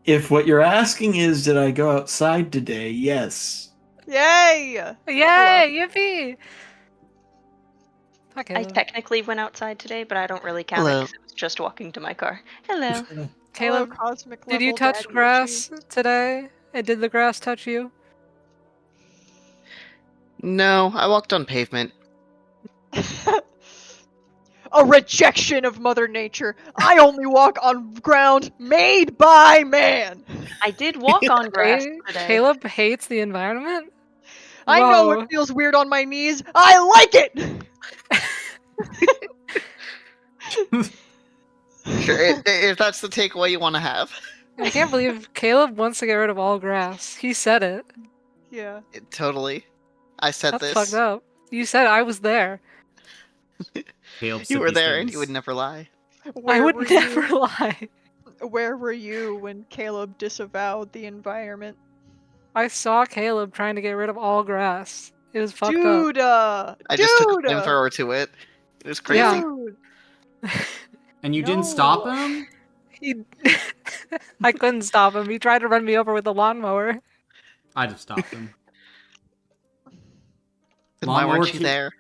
If what you're asking is, did I go outside today? Yes. Yay! Yay! Yippee! Hi, I Caleb. technically went outside today, but I don't really count it Hello. because it was just walking to my car. Hello. Caleb, Hello, cosmic did you level touch daddy grass today? And did the grass touch you? No, I walked on pavement. issues. A rejection of Mother Nature. I only walk on ground made by man. I did walk on grass today. Caleb hates the environment? I know it Whoa. feels weird on my knees. I like it. Sure, if that's the takeaway you want to have. I can't believe Caleb wants to get rid of all grass. He said it. Yeah. Totally. I said That's this. fucked up. You said I was there. Caleb You were said there these and you would things. never lie. I Where would were never you? lie. Where were you when Caleb disavowed the environment? I saw Caleb trying to get rid of all grass. It was fucked up. Dude, I just took a flamethrower to it. It was crazy. Yeah. Dude. And you didn't No. stop him? He... I couldn't stop him. He tried to run me over with a lawnmower. I'd have stopped him. Then why Lawnmower weren't you kid- there?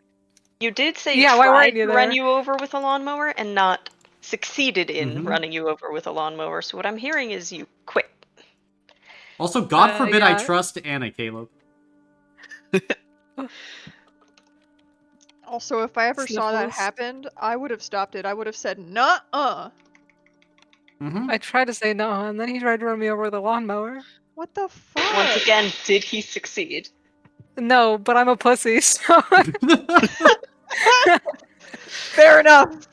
You did say Yeah, why tried weren't you to run there? you over with a lawnmower and not succeeded in Mhm. running you over with a lawnmower. So what I'm hearing is you quit. Also, God forbid I yeah. trust Anna, Caleb. Also, if I ever saw that Sniffles. happen, I would have stopped it. I would have said, "Nuh-uh." Mm-hmm. I tried to say no, and then he tried to run me over with a lawnmower. What the fuck? Once again, did he succeed? No, but I'm a pussy, so... Fair enough.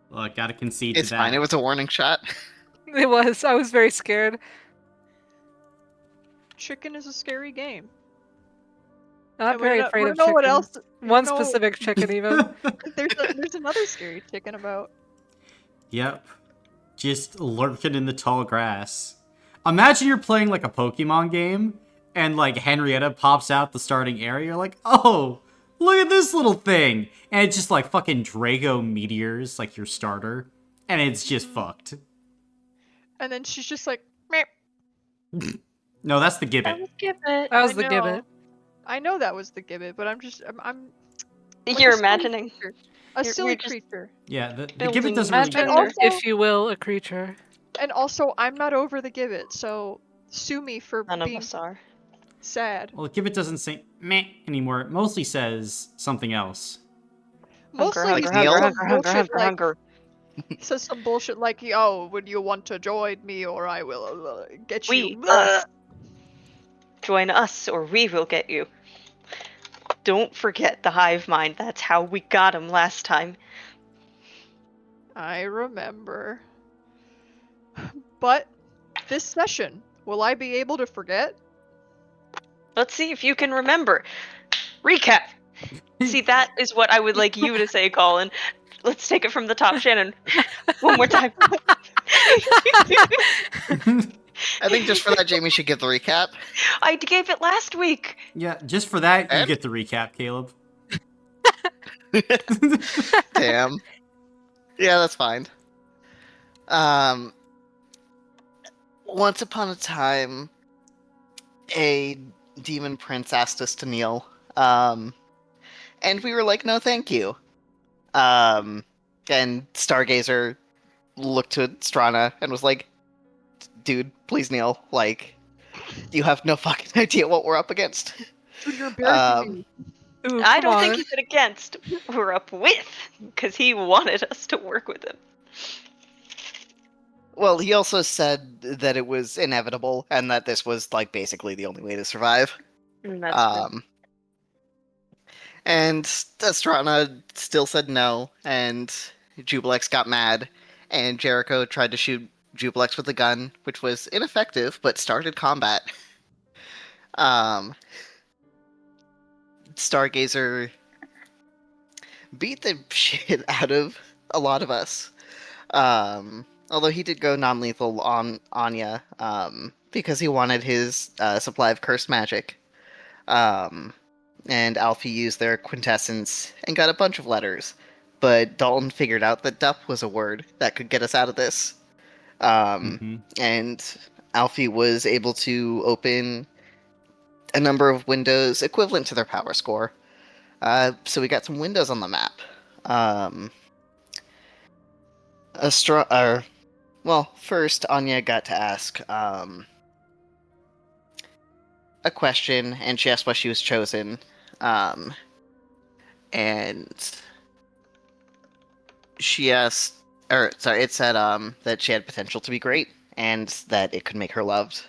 Look, gotta concede It's to fine. that. It was a warning shot. It was. I was very scared. Chicken is a scary game. I'm And very we afraid don't of know chicken. what else. One no, specific chicken, even. There's another scary chicken about. Yep. Just lurking in the tall grass. Imagine you're playing like a Pokemon game, and like Henrietta pops out the starting area. You're like, oh, look at this little thing. And it's just like fucking Drago meteors, like your starter. And it's just fucked. And then she's just like, meh. No, that's the That gibbet. was Gibbet. That was I the know. gibbet. I know that was the gibbet, but I'm like You're a silly imagining. creature. A You're silly just- creature. Yeah, the Building gibbet doesn't Imagine, really... And also- if you will, a creature. And also, I'm not over the gibbet, so sue me for None of being us are. sad. Well, the gibbet doesn't say meh anymore. It mostly says something else. Mostly Hunger, he hunger, says Neil? some hunger, hunger, bullshit hunger, like hunger. he says some bullshit like, "Oh, would you want to join me, or I will get We you." join us, or we will get you. Don't forget the hive mind. That's how we got him last time. I remember. But this session, will I be able to forget? Let's see if you can remember. Recap. See, that is what I would like you to say, Colin. Let's take it from the top, Shannon. One more time. I think just for that, Jamie should give the recap. I gave it last week. Yeah, just for that, you And? get the recap, Caleb. Damn. Yeah, that's fine. Once upon a time, a demon prince asked us to kneel. And we were like, no, thank you. And Stargazer looked to Strana and was like, dude, please kneel. Like, you have no fucking idea what we're up against. Dude, you're embarrassing me. Ooh, I come don't on. think he said against. We're up with, because he wanted us to work with him. Well, he also said that it was inevitable and that this was, like, basically the only way to survive. That's true. And Astrana still said no, and Jubilex got mad, and Jericho tried to shoot Jubilex with a gun, which was ineffective, but started combat. Stargazer beat the shit out of a lot of us. Although he did go non-lethal on Anya, because he wanted his supply of cursed magic. And Alfie used their quintessence and got a bunch of letters. But Dalton figured out that dup was a word that could get us out of this. And Alfie was able to open a number of windows equivalent to their power score. So we got some windows on the map. First, Anya got to ask a question, and she asked why she was chosen. And she asked, or sorry, it said that she had potential to be great, and that it could make her loved.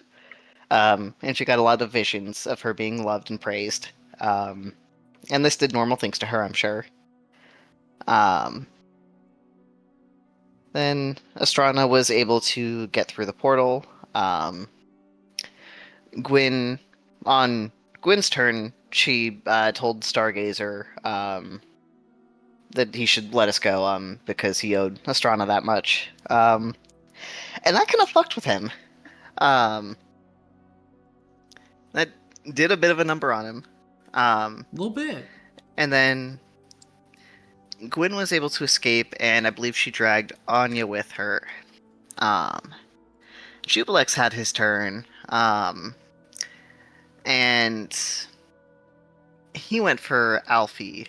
And she got a lot of visions of her being loved and praised. And this did normal things to her, I'm sure. Then Astrana was able to get through the portal. On Gwyn's turn, she told Stargazer that he should let us go because he owed Astrana that much. And that kind of fucked with him. That did a bit of a number on him. A little bit. And then Gwyn was able to escape, and I believe she dragged Anya with her. Jubilex had his turn, and he went for Alfie.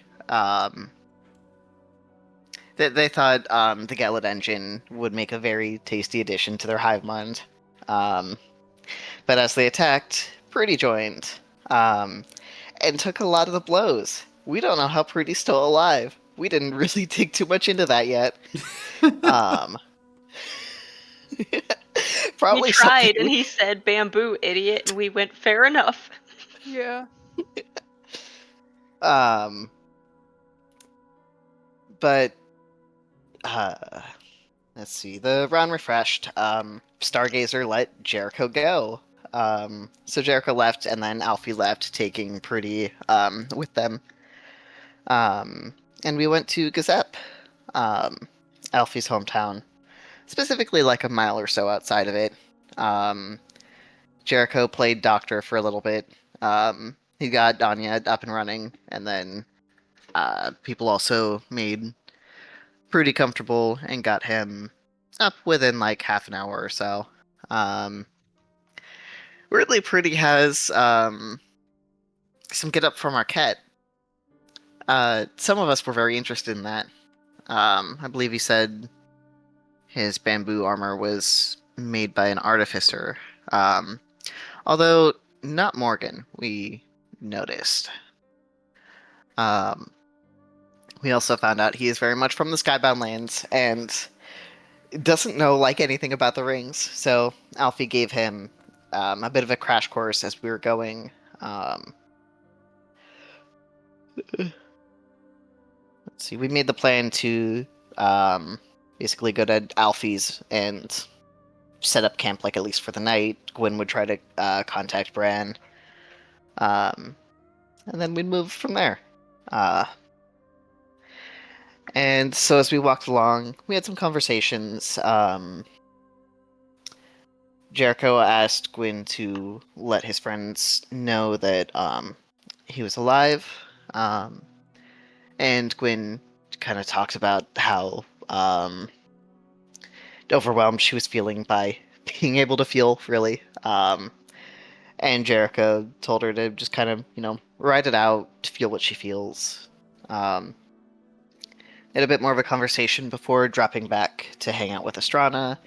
They thought the Gallet engine would make a very tasty addition to their hive mind. But as they attacked, Pretty joined, and took a lot of the blows. We don't know how Pretty's still alive. We didn't really dig too much into that yet. Probably He tried, something and he said, "Bamboo, idiot," and we went, "Fair enough." Yeah. But let's see. The round refreshed. Stargazer let Jericho go. So Jericho left, and then Alfie left, taking Pretty with them. And we went to Gazep, Alfie's hometown, specifically like a mile or so outside of it. Jericho played doctor for a little bit. He got Anya up and running, and then people also made Pretty comfortable and got him up within like half an hour or so. Weirdly, Pretty has some get up from Marquette. Some of us were very interested in that. I believe he said his bamboo armor was made by an artificer. Although not Morgan, we noticed. We also found out he is very much from the Skybound Lands and doesn't know like anything about the rings. So Alfie gave him a bit of a crash course as we were going. Let's see. We made the plan to basically go to Alfie's and set up camp, like at least for the night. Gwyn would try to contact Bran, and then we'd move from there. And so as we walked along, we had some conversations. Jericho asked Gwyn to let his friends know that he was alive, and Gwyn kind of talked about how overwhelmed she was feeling by being able to feel, really. And Jericho told her to just kind of, ride it out, to feel what she feels. Had a bit more of a conversation before dropping back to hang out with Astrana,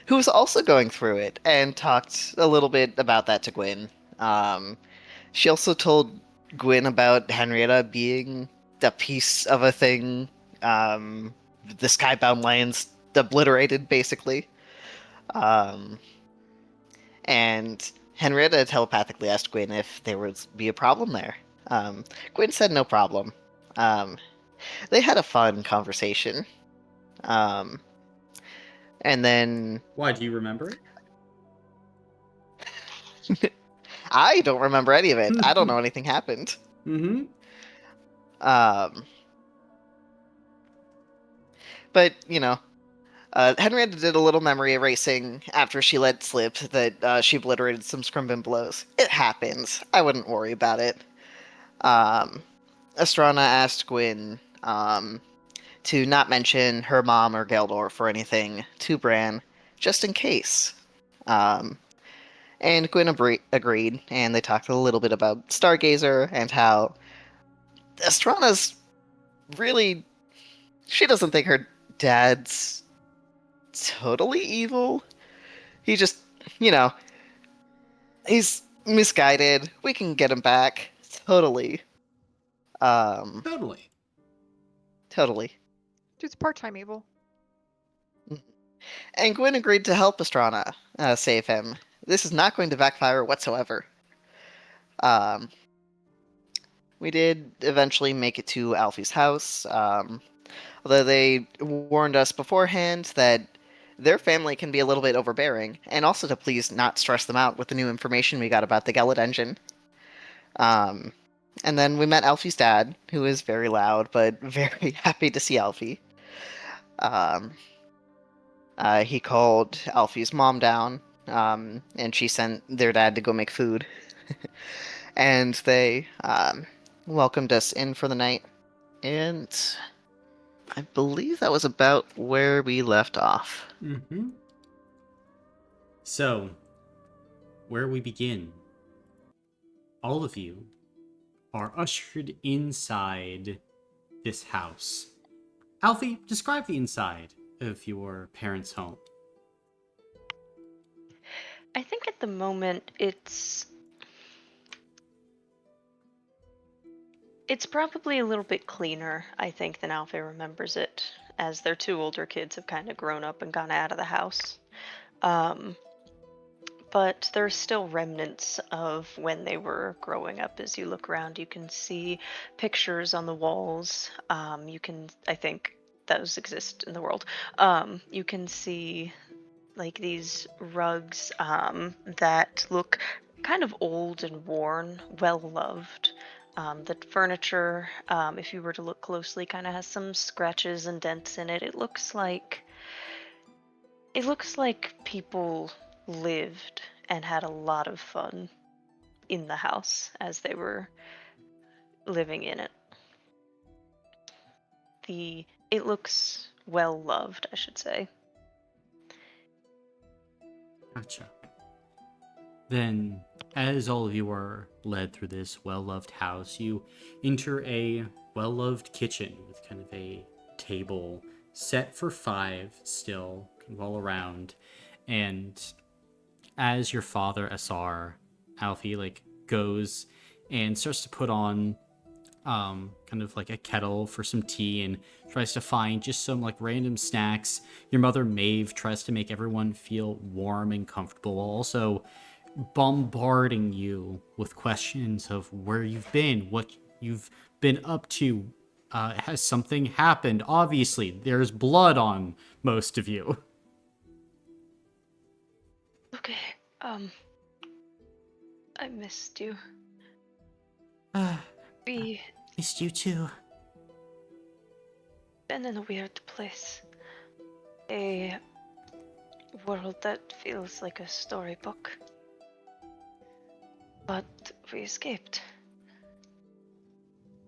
who was also going through it, and talked a little bit about that to Gwyn. She also told Gwyn about Henrietta being a piece of a thing, the Skybound Lands obliterated, basically. And Henrietta telepathically asked Gwyn if there would be a problem there. Gwyn said no problem. They had a fun conversation. And then... Why, do you remember it? I don't remember any of it. I don't know anything happened. Mm-hmm. But, Henrietta did a little memory erasing after she let slip that she obliterated some Scrimban blows. It happens. I wouldn't worry about it. Astrana asked Gwyn to not mention her mom or Geldor for anything to Bran, just in case. And Gwyn agreed, and they talked a little bit about Stargazer and how Estrana's really. She doesn't think her dad's totally evil. He just, you know, he's misguided. We can get him back. Totally. Totally. Totally. Dude's part-time evil. And Gwyn agreed to help Estrana save him. This is not going to backfire whatsoever. We did eventually make it to Alfie's house, although they warned us beforehand that their family can be a little bit overbearing, and also to please not stress them out with the new information we got about the Gellet engine. And then we met Alfie's dad, who is very loud, but very happy to see Alfie. He called Alfie's mom down, and she sent their dad to go make food. And they welcomed us in for the night. And I believe that was about where we left off. Mm-hmm. So, where we begin, all of you are ushered inside this house. Alfie, describe the inside of your parents' home. I think at the moment it's probably a little bit cleaner, I think, than Alfie remembers it, as their two older kids have kind of grown up and gone out of the house. But there's still remnants of when they were growing up. As you look around, you can see pictures on the walls. I think those exist in the world. You can see like these rugs that look kind of old and worn, well loved. The furniture, if you were to look closely, kind of has some scratches and dents in it. It looks like people lived and had a lot of fun in the house as they were living in it. It looks well loved, I should say. Gotcha. Then, as all of you are led through this well-loved house, you enter a well-loved kitchen with kind of a table set for 5 still, kind of all around. And as your father, SR, Alfie, goes and starts to put on kind of like a kettle for some tea and tries to find just some random snacks. Your mother, Maeve, tries to make everyone feel warm and comfortable while also bombarding you with questions of where you've been, what you've been up to. Has something happened? Obviously, there's blood on most of you. Okay, I missed you. We Missed you too. been in a weird place. A world that feels like a storybook. But we escaped.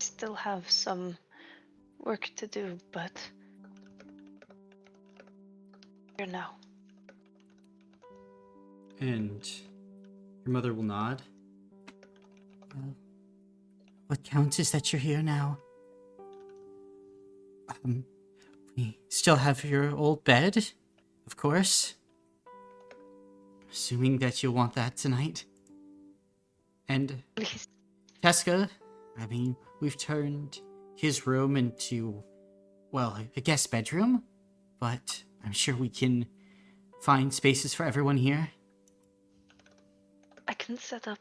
Still have some work to do, but here now. And your mother will nod. What counts is that you're here now. We still have your old bed, of course. Assuming that you'll want that tonight. And Please. Teska, we've turned his room into, well, a guest bedroom, but I'm sure we can find spaces for everyone here. I can set up,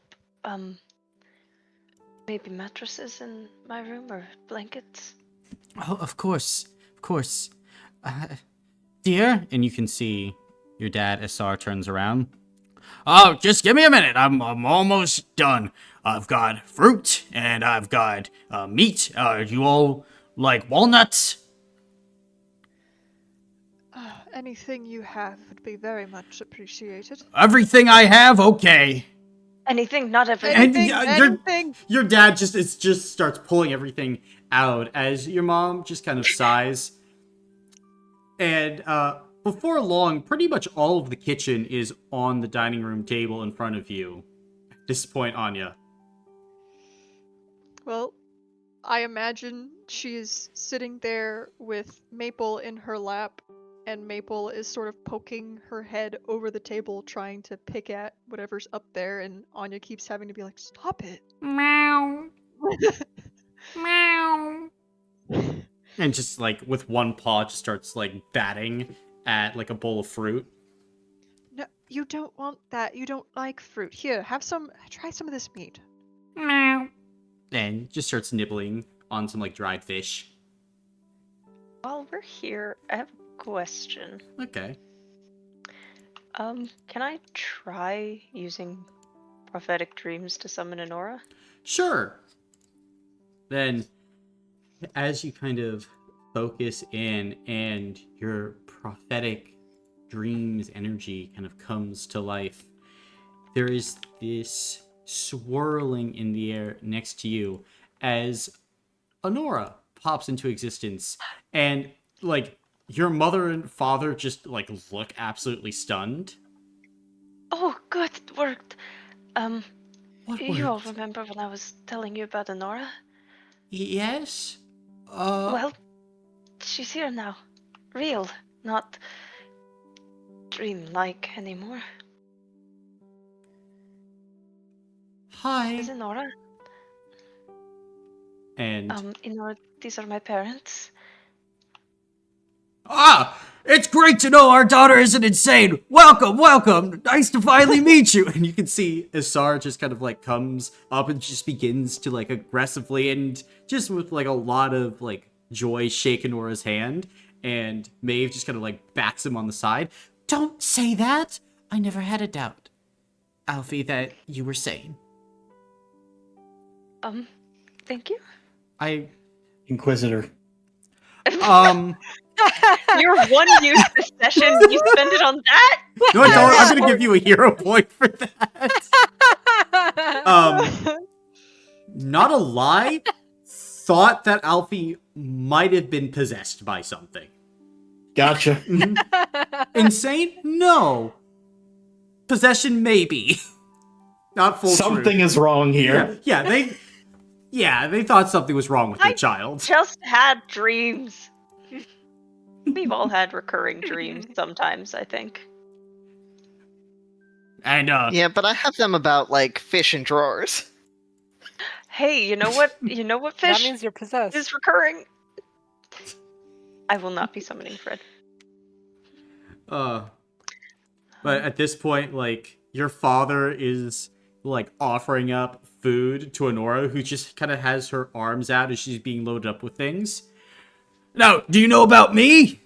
maybe mattresses in my room or blankets. Oh, of course. Dear? And you can see your dad, SR, turns around. Oh, just give me a minute. I'm almost done. I've got fruit and I've got meat. You all like walnuts? Anything you have would be very much appreciated. Everything I have? Okay. Anything, not everything. Anything. Your dad just starts pulling everything out as your mom just kind of sighs. And before long, pretty much all of the kitchen is on the dining room table in front of you. At this point, Anya. Well, I imagine she's sitting there with Maple in her lap, and Maple is sort of poking her head over the table trying to pick at whatever's up there, and Anya keeps having to be like, stop it. Meow. Meow. And just like with one paw just starts like batting at like a bowl of fruit. No, you don't want that. You don't like fruit. Here, try some of this meat. Meow. And just starts nibbling on some like dried fish. While we're here, I have a question. Okay. Can I try using prophetic dreams to summon an aura? Sure. Then, as you kind of focus in and your prophetic dreams energy kind of comes to life, there is this swirling in the air next to you as an aura pops into existence. And, like, your mother and father just, like, look absolutely stunned. Oh, good, it worked. What You all worked? remember when I was telling you about Honora? Yes? Well, she's here now. Real, not dream-like anymore. Hi. Is it Nora? And Nora, these are my parents. ah, it's great to know our daughter isn't insane. Welcome, welcome. Nice to finally meet you. And you can see Isar just kind of like comes up and just begins to like aggressively and just with like a lot of like joy shake Nora's hand. And Maeve just kind of like backs him on the side. Don't say that. I never had a doubt, Alfie, that you were sane. Thank you. Inquisitor. Your one use this session, you spend it on that? No, I don't. I'm gonna give you a hero point for that. Not a lie. Thought that Alfie might have been possessed by something. Gotcha. Insane? No. Possession? Maybe. Not full Something truth. is wrong here. Yeah, they thought something was wrong with their child. Just had dreams. We've all had recurring dreams sometimes, I think. And Yeah, but I have them about, like, fish in drawers. Hey, you know what? You know what That fish means you're possessed. is recurring? I will not be summoning Fred. but at this point, like, your father is like offering up food to Honora, who just kind of has her arms out as she's being loaded up with things. Now, do you know about me?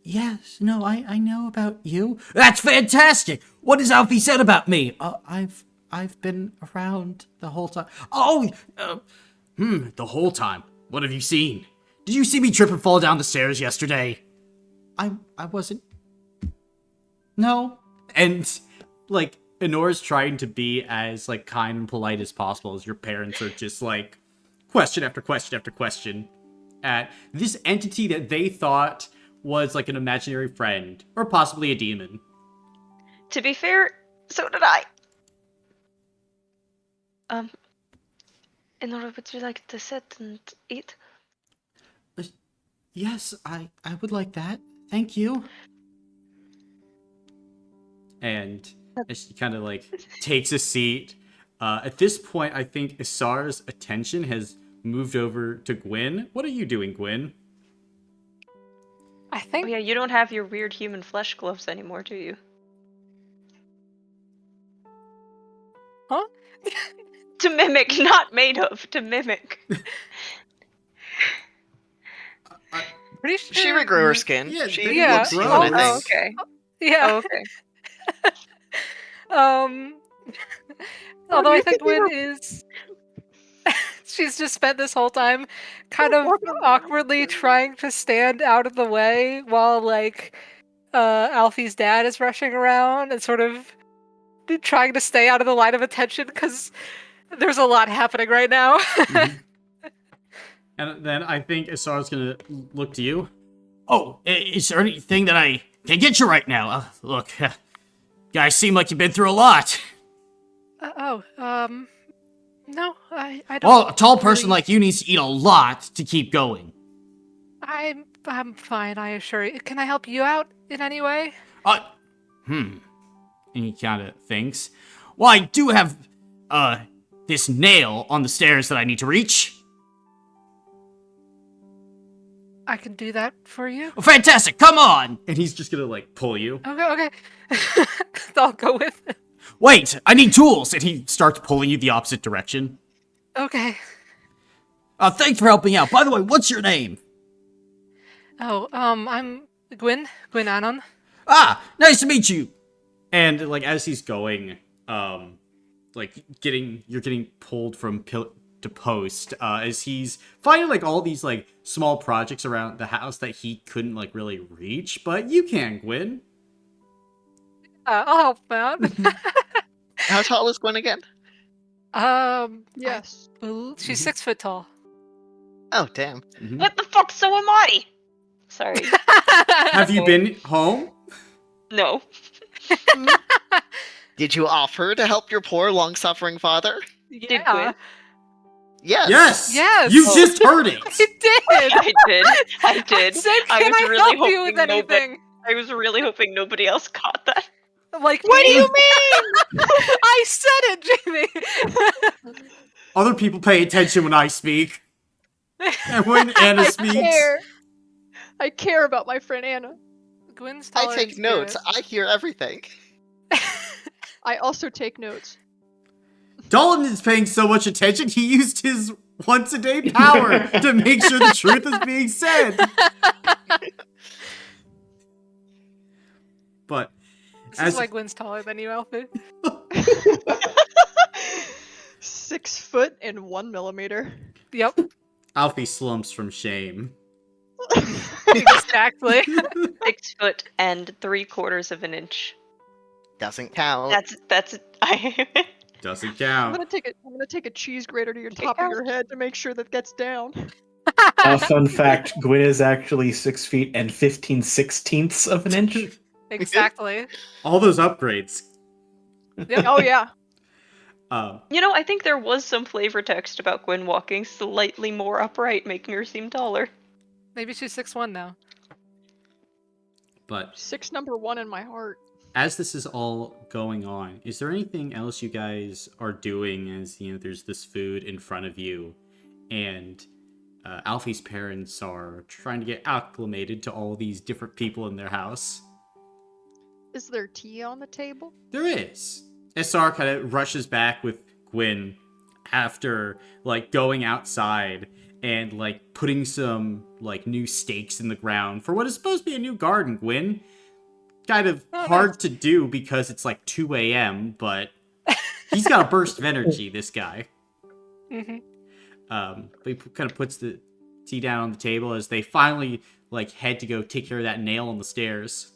Yes. No, I know about you. That's fantastic. What has Alfie said about me? I've been around the whole time. Oh, the whole time. What have you seen? Did you see me trip and fall down the stairs yesterday? I wasn't. No. And, like, Honora's trying to be as, like, kind and polite as possible as your parents are just, like, question after question after question at this entity that they thought was, like, an imaginary friend, or possibly a demon. To be fair, so did I. Nora, would you like to sit and eat? Yes, I would like that. Thank you. And she kind of, like, takes a seat. At this point, I think Isar's attention has moved over to Gwyn. What are you doing, Gwyn? I Oh think yeah, you don't have your weird human flesh gloves anymore, do you? Huh? To mimic, not made of, to mimic. pretty sure She regrew her skin. Yeah, She they looks grow. human, I think. Oh, okay. Yeah. Oh, okay. Although I think Gwyn is she's just spent this whole time kind of awkwardly trying to stand out of the way while like Alfie's dad is rushing around and sort of trying to stay out of the line of attention because there's a lot happening right now. And then I think Isar's gonna look to you. Oh, is there anything that I Can't get you right now. Look, guys seem like you've been through a lot. No, I don't. Well, a tall person really- like you needs to eat a lot to keep going. I'm fine, I assure you. Can I help you out in any way? And he kind of thinks, well, I do have, this nail on the stairs that I need to reach. I can do that for you. Oh, fantastic, come on! And he's just gonna, like, pull you. Okay. I'll go with it. Wait, I need tools! And he starts pulling you the opposite direction. Okay. Thanks for helping out. By the way, what's your name? Oh, I'm Gwyn Anon. Ah, nice to meet you. And like as he's going, like you're getting pulled from pillar to post, as he's finding like all these like small projects around the house that he couldn't like really reach, but you can, Gwyn. I'll help out. How tall is Gwen again? Yes. She's 6 foot tall. Oh, damn. Mhm. What the fuck? So am I. Sorry. Have you been home? No. Did you offer to help your poor, long-suffering father? Did Yeah, Gwyn? Yes. Yes. You Oh. just heard it. I did. I did. I said, I can was I really help you with hoping nobody. anything? I was really hoping nobody else caught that. Like, What do me? you mean? I said it, Jamie. Other people pay attention when I speak. And when Anna speaks. I care about my friend Anna. Gwyn's I taller take in notes. spirit. I hear everything. I also take notes. Dalton is paying so much attention, he used his once a day power to make sure the truth is being said. But This is why Gwyn's taller than you, Alfie. 6 foot and 1 millimeter. Yep, Alfie slumps from shame. exactly. 6 foot and 3/4 of an inch. Doesn't count. That's I. Doesn't I'm count. gonna take a cheese grater to your Okay, top of Al. your head to make sure that gets down. Fun fact, Gwyn is actually 6 feet and 15/16 of an inch. Exactly. All those upgrades. Oh yeah. You know, I think there was some flavor text about Gwen walking slightly more upright, making her seem taller. Maybe she's 6'1" now. But 6 number 1 in my heart. as this is all going on, is there anything else you guys are doing as, you know, there's this food in front of you and Alfie's parents are trying to get acclimated to all these different people in their house? Is there tea on the table? There is. SR kind of rushes back with Gwyn after, like, going outside and, like, putting some, like, new stakes in the ground for what is supposed to be a new garden, Gwyn. Kind of hard to do because it's, like, 2 a.m., but he's got a burst of energy, this guy. Mm-hmm. But he kind of puts the tea down on the table as they finally, like, head to go take care of that nail on the stairs.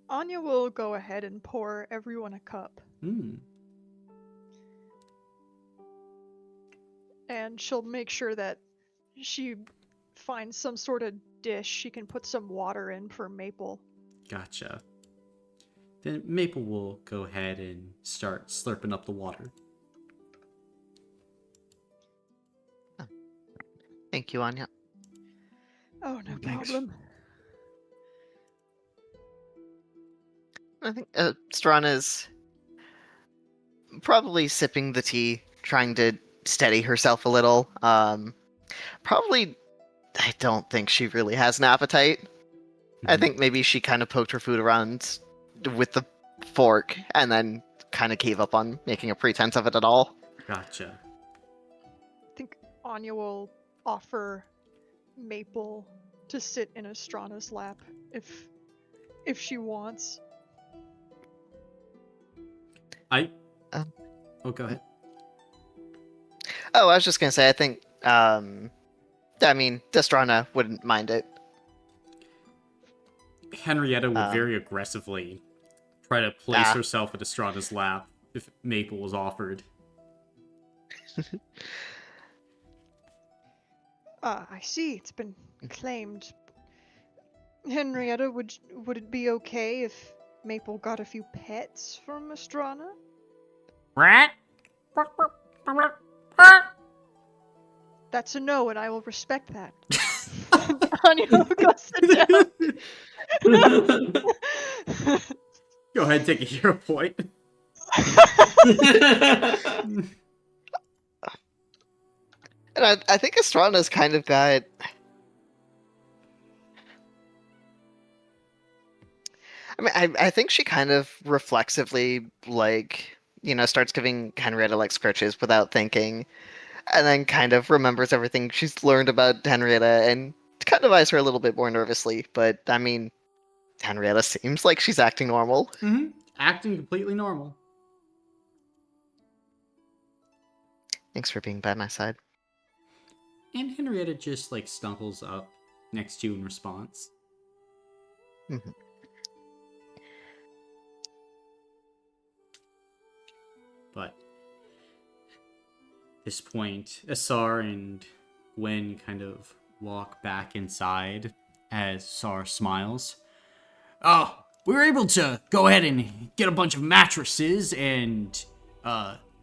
Anya will go ahead and pour everyone a cup. And she'll make sure that she finds some sort of dish she can put some water in for Maple. Gotcha. Then Maple will go ahead and start slurping up the water. Thank you, Anya. Oh, no Thanks. problem. I think Strana's probably sipping the tea, trying to steady herself a little. Probably, I don't think she really has an appetite. I think maybe she kind of poked her food around with the fork and then kind of gave up on making a pretense of it at all. Gotcha. I think Anya will offer Maple to sit in Estrana's lap if she wants. Oh, go ahead. Oh, I was just gonna say, I think, Destrana wouldn't mind it. Henrietta would very aggressively try to place herself at Estrada's lap if Maple was offered. I see, it's been claimed. Henrietta, would it be okay if Maple got a few pets from Astrana? Rat? That's a no, and I will respect that. Anya goes sit down. Go ahead, take a hero point. And I think Estrana's kind of got. I mean, I think she kind of reflexively, like, starts giving Henrietta, like, scritches without thinking, and then kind of remembers everything she's learned about Henrietta and kind of eyes her a little bit more nervously. But, I mean, Henrietta seems like she's acting normal. Mm-hmm. Acting completely normal. Thanks for being by my side. And Henrietta just, like, snuggles up next to you in response. Mm-hmm. But at this point, Asar and Gwen kind of walk back inside as Asar smiles. Oh, we were able to go ahead and get a bunch of mattresses and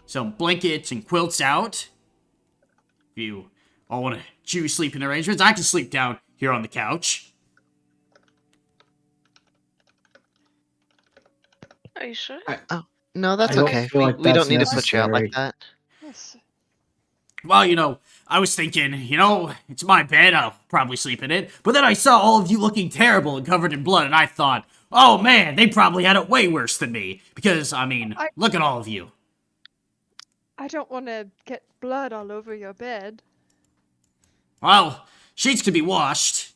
some blankets and quilts out. If you all want to choose sleeping arrangements, I can sleep down here on the couch. Are you sure? No, that's I don't okay. feel like We don't that's need to put you out like necessary. that. Yes. Well, I was thinking, it's my bed, I'll probably sleep in it. But then I saw all of you looking terrible and covered in blood, and I thought, oh man, they probably had it way worse than me. Because, look at all of you. I don't want to get blood all over your bed. Well, sheets could be washed.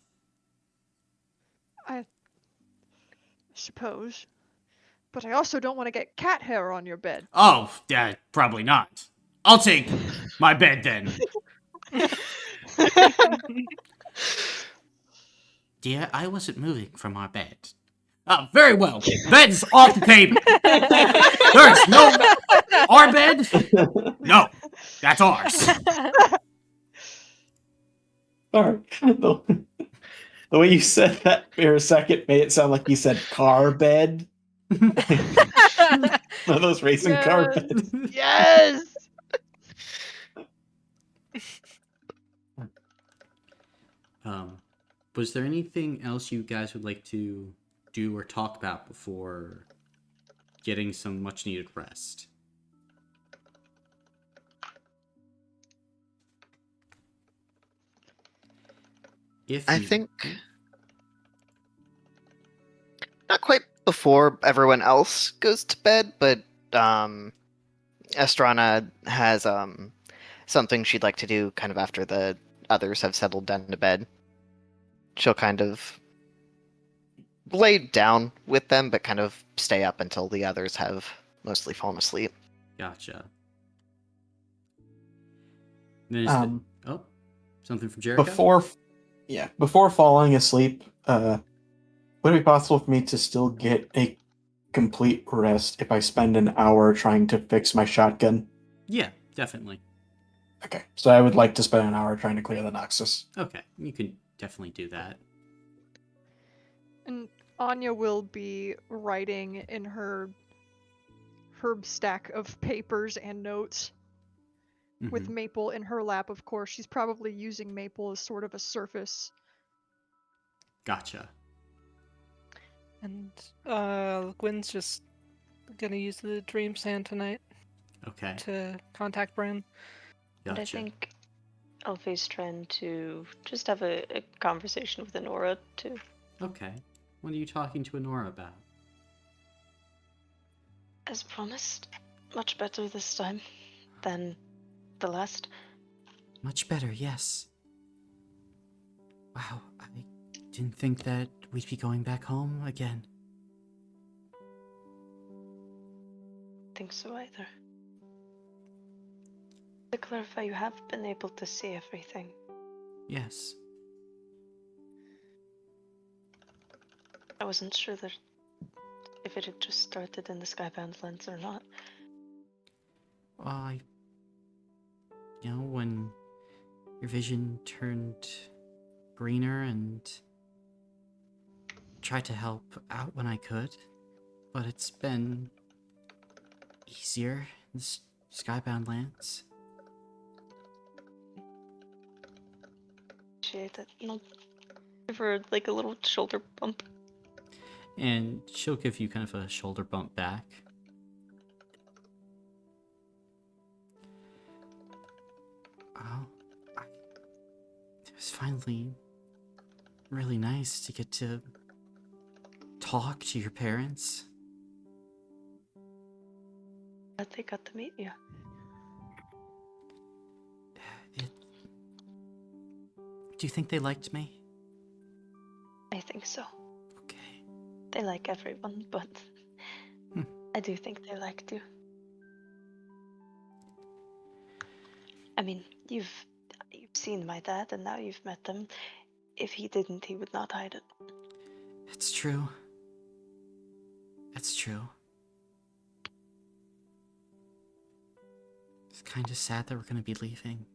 I suppose. But I also don't want to get cat hair on your bed. Oh, yeah, probably not. I'll take my bed then. Dear, I wasn't moving from my bed. Oh, very well. Bed's off the table. There's no... Our bed? No. That's ours. Sorry. The way you said that for a second made it sound like you said car bed. One of those racing car Yes. beds. Yes! Was there anything else you guys would like to do or talk about before getting some much needed rest? I think not quite before everyone else goes to bed, but Estrana has something she'd like to do kind of after the others have settled down to bed. She'll kind of lay down with them, but kind of stay up until the others have mostly fallen asleep. Gotcha. Then something from Jericho? Before falling asleep, would it be possible for me to still get a complete rest if I spend an hour trying to fix my shotgun? Yeah, definitely. Okay, so I would like to spend an hour trying to clear the Noxus. Okay, you can definitely do that. And Anya will be writing in her stack of papers and notes with Maple in her lap, of course. She's probably using Maple as sort of a surface. Gotcha. And Gwen's just gonna use the dream sand tonight Okay. to contact Bran. Gotcha. And I think Alfie's trying to just have a conversation with Honora too. Okay. What are you talking to Honora about? As promised, much better this time than the last. Much better, yes. Wow, I didn't think that we'd be going back home again. Think so either. To clarify, you have been able to see everything. Yes. I wasn't sure that if it had just started in the Skybound lens or not. When your vision turned greener and tried to help out when I could, but it's been easier in the Skybound lands. Appreciate it. And I'll give her like a little shoulder bump. And she'll give you kind of a shoulder bump back. Oh, it was finally really nice to get to talk to your parents. Glad they got to meet you. Do you think they liked me? I think so. Okay. They like everyone, but I do think they liked you. I mean, you've seen my dad, and now you've met them. If he didn't, he would not hide it. It's true. It's true. It's kind of sad that we're going to be leaving.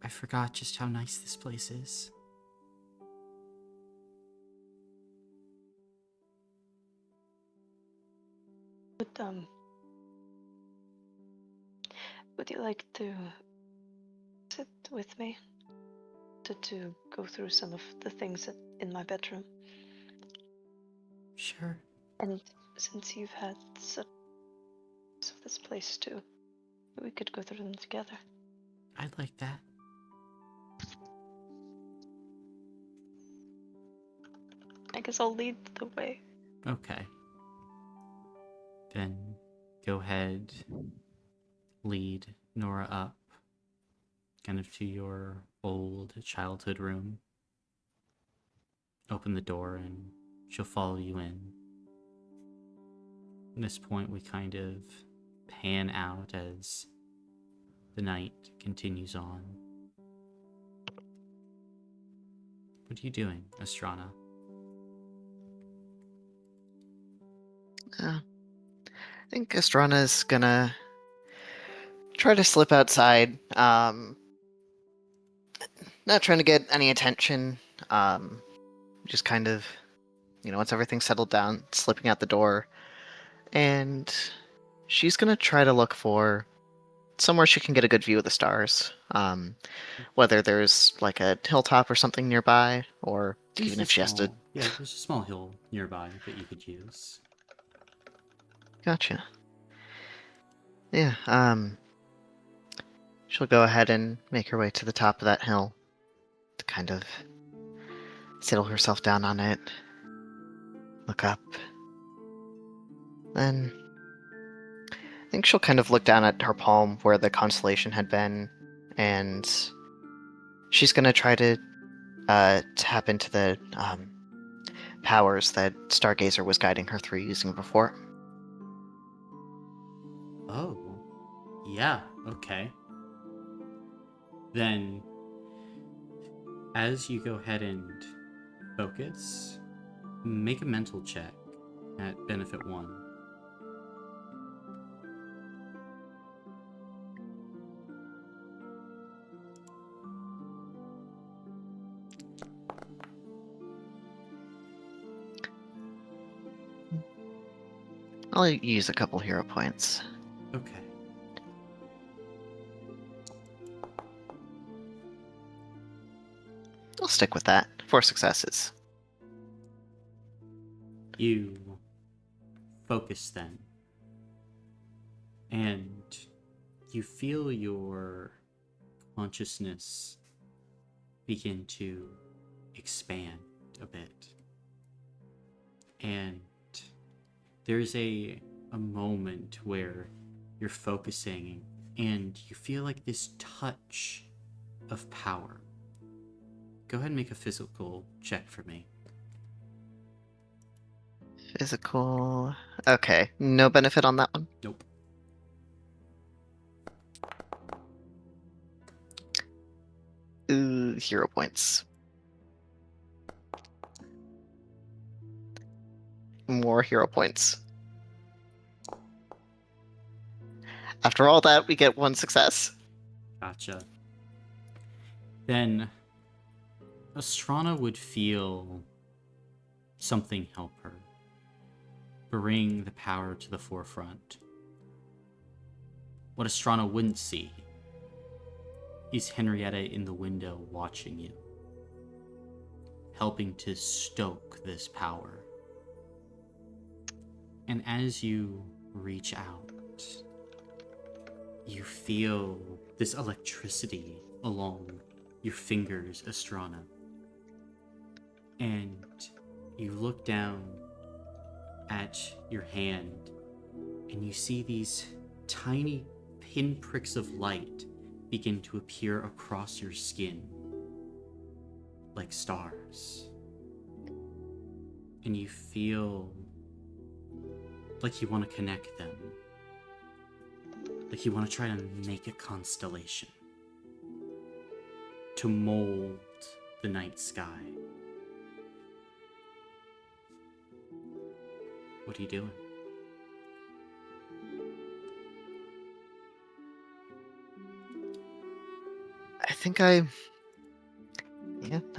I forgot just how nice this place is. Would you like to sit with me to go through some of the things in my bedroom? Sure. And since you've had such of this place too, we could go through them together. I'd like that. I guess I'll lead the way. Okay. Then go ahead, lead Nora up, kind of to your old childhood room. Open the door and she'll follow you in. At this point, we kind of pan out as the night continues on. What are you doing, Estrana? I think Estrana's gonna try to slip outside. Not trying to get any attention. Just kind of, once everything's settled down, slipping out the door. And she's gonna try to look for somewhere she can get a good view of the stars. Whether there's like a hilltop or something nearby, or even if she has to. Yeah, there's a small hill nearby that you could use. Gotcha. Yeah, she'll go ahead and make her way to the top of that hill to kind of settle herself down on it, look up. Then I think she'll kind of look down at her palm where the constellation had been, and she's going to try to tap into the powers that Stargazer was guiding her through using before. Oh, yeah, okay. Then, as you go ahead and focus, make a mental check at benefit 1. I'll use a couple hero points. Okay. I'll stick with that. 4 successes. You focus then, and you feel your consciousness begin to expand a bit. And there's a moment where you're focusing and you feel like this touch of power. Go ahead and make a physical check for me. Physical. Okay, no benefit on that one. Nope. Ooh, hero points. More hero points. After all that, we get 1 success. Gotcha. Then, Astrana would feel something help her, bring the power to the forefront. What Astrana wouldn't see is Henrietta in the window watching you, helping to stoke this power. And as you reach out, you feel this electricity along your fingers, Astrana. And you look down at your hand and you see these tiny pinpricks of light begin to appear across your skin like stars. And you feel like you want to connect them. Like you want to try to make a constellation. To mold the night sky. What are you doing?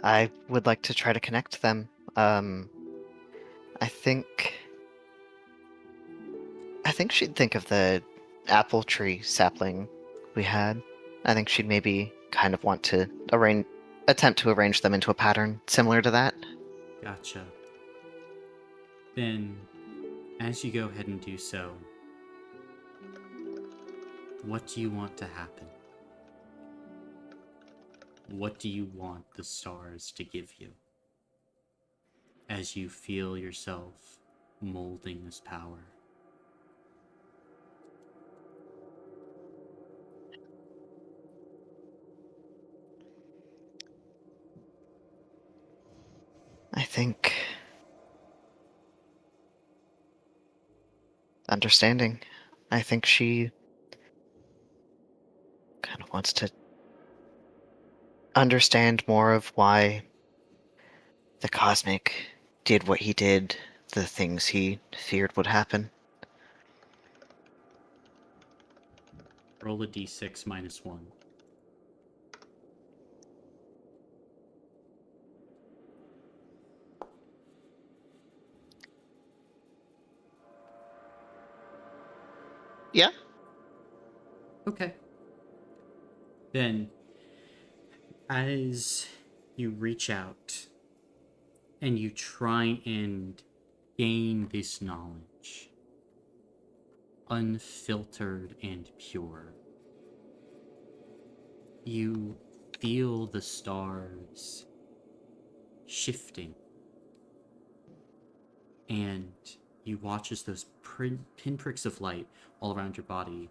I would like to try to connect them. I think she'd think of the apple tree sapling we had. I think she'd maybe kind of want to attempt to arrange them into a pattern similar to that. Gotcha. Then, as you go ahead and do so, what do you want to happen? What do you want the stars to give you as you feel yourself molding this power? I think understanding. I think she kind of wants to understand more of why the Cosmic did what he did, the things he feared would happen. Roll a d6 minus 1. Yeah? Okay. Then, as you reach out and you try and gain this knowledge, unfiltered and pure, you feel the stars shifting, and you watch as those pinpricks of light all around your body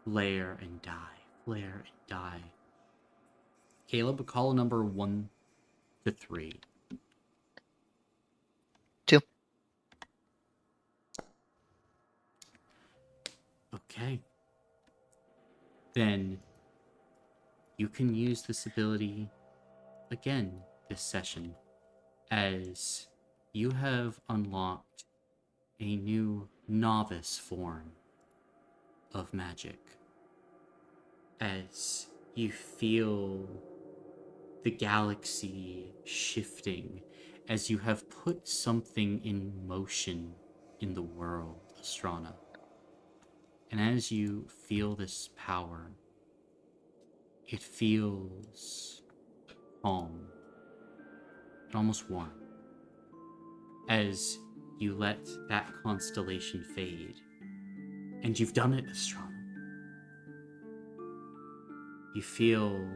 flare and die, flare and die. Caleb, call a number 1 to 3. 2. Okay. Then you can use this ability again this session, as you have unlocked a new novice form of magic. As you feel the galaxy shifting, as you have put something in motion in the world, Astrana. And as you feel this power, it feels calm and almost warm. As you let that constellation fade. And you've done it, Astrana. You feel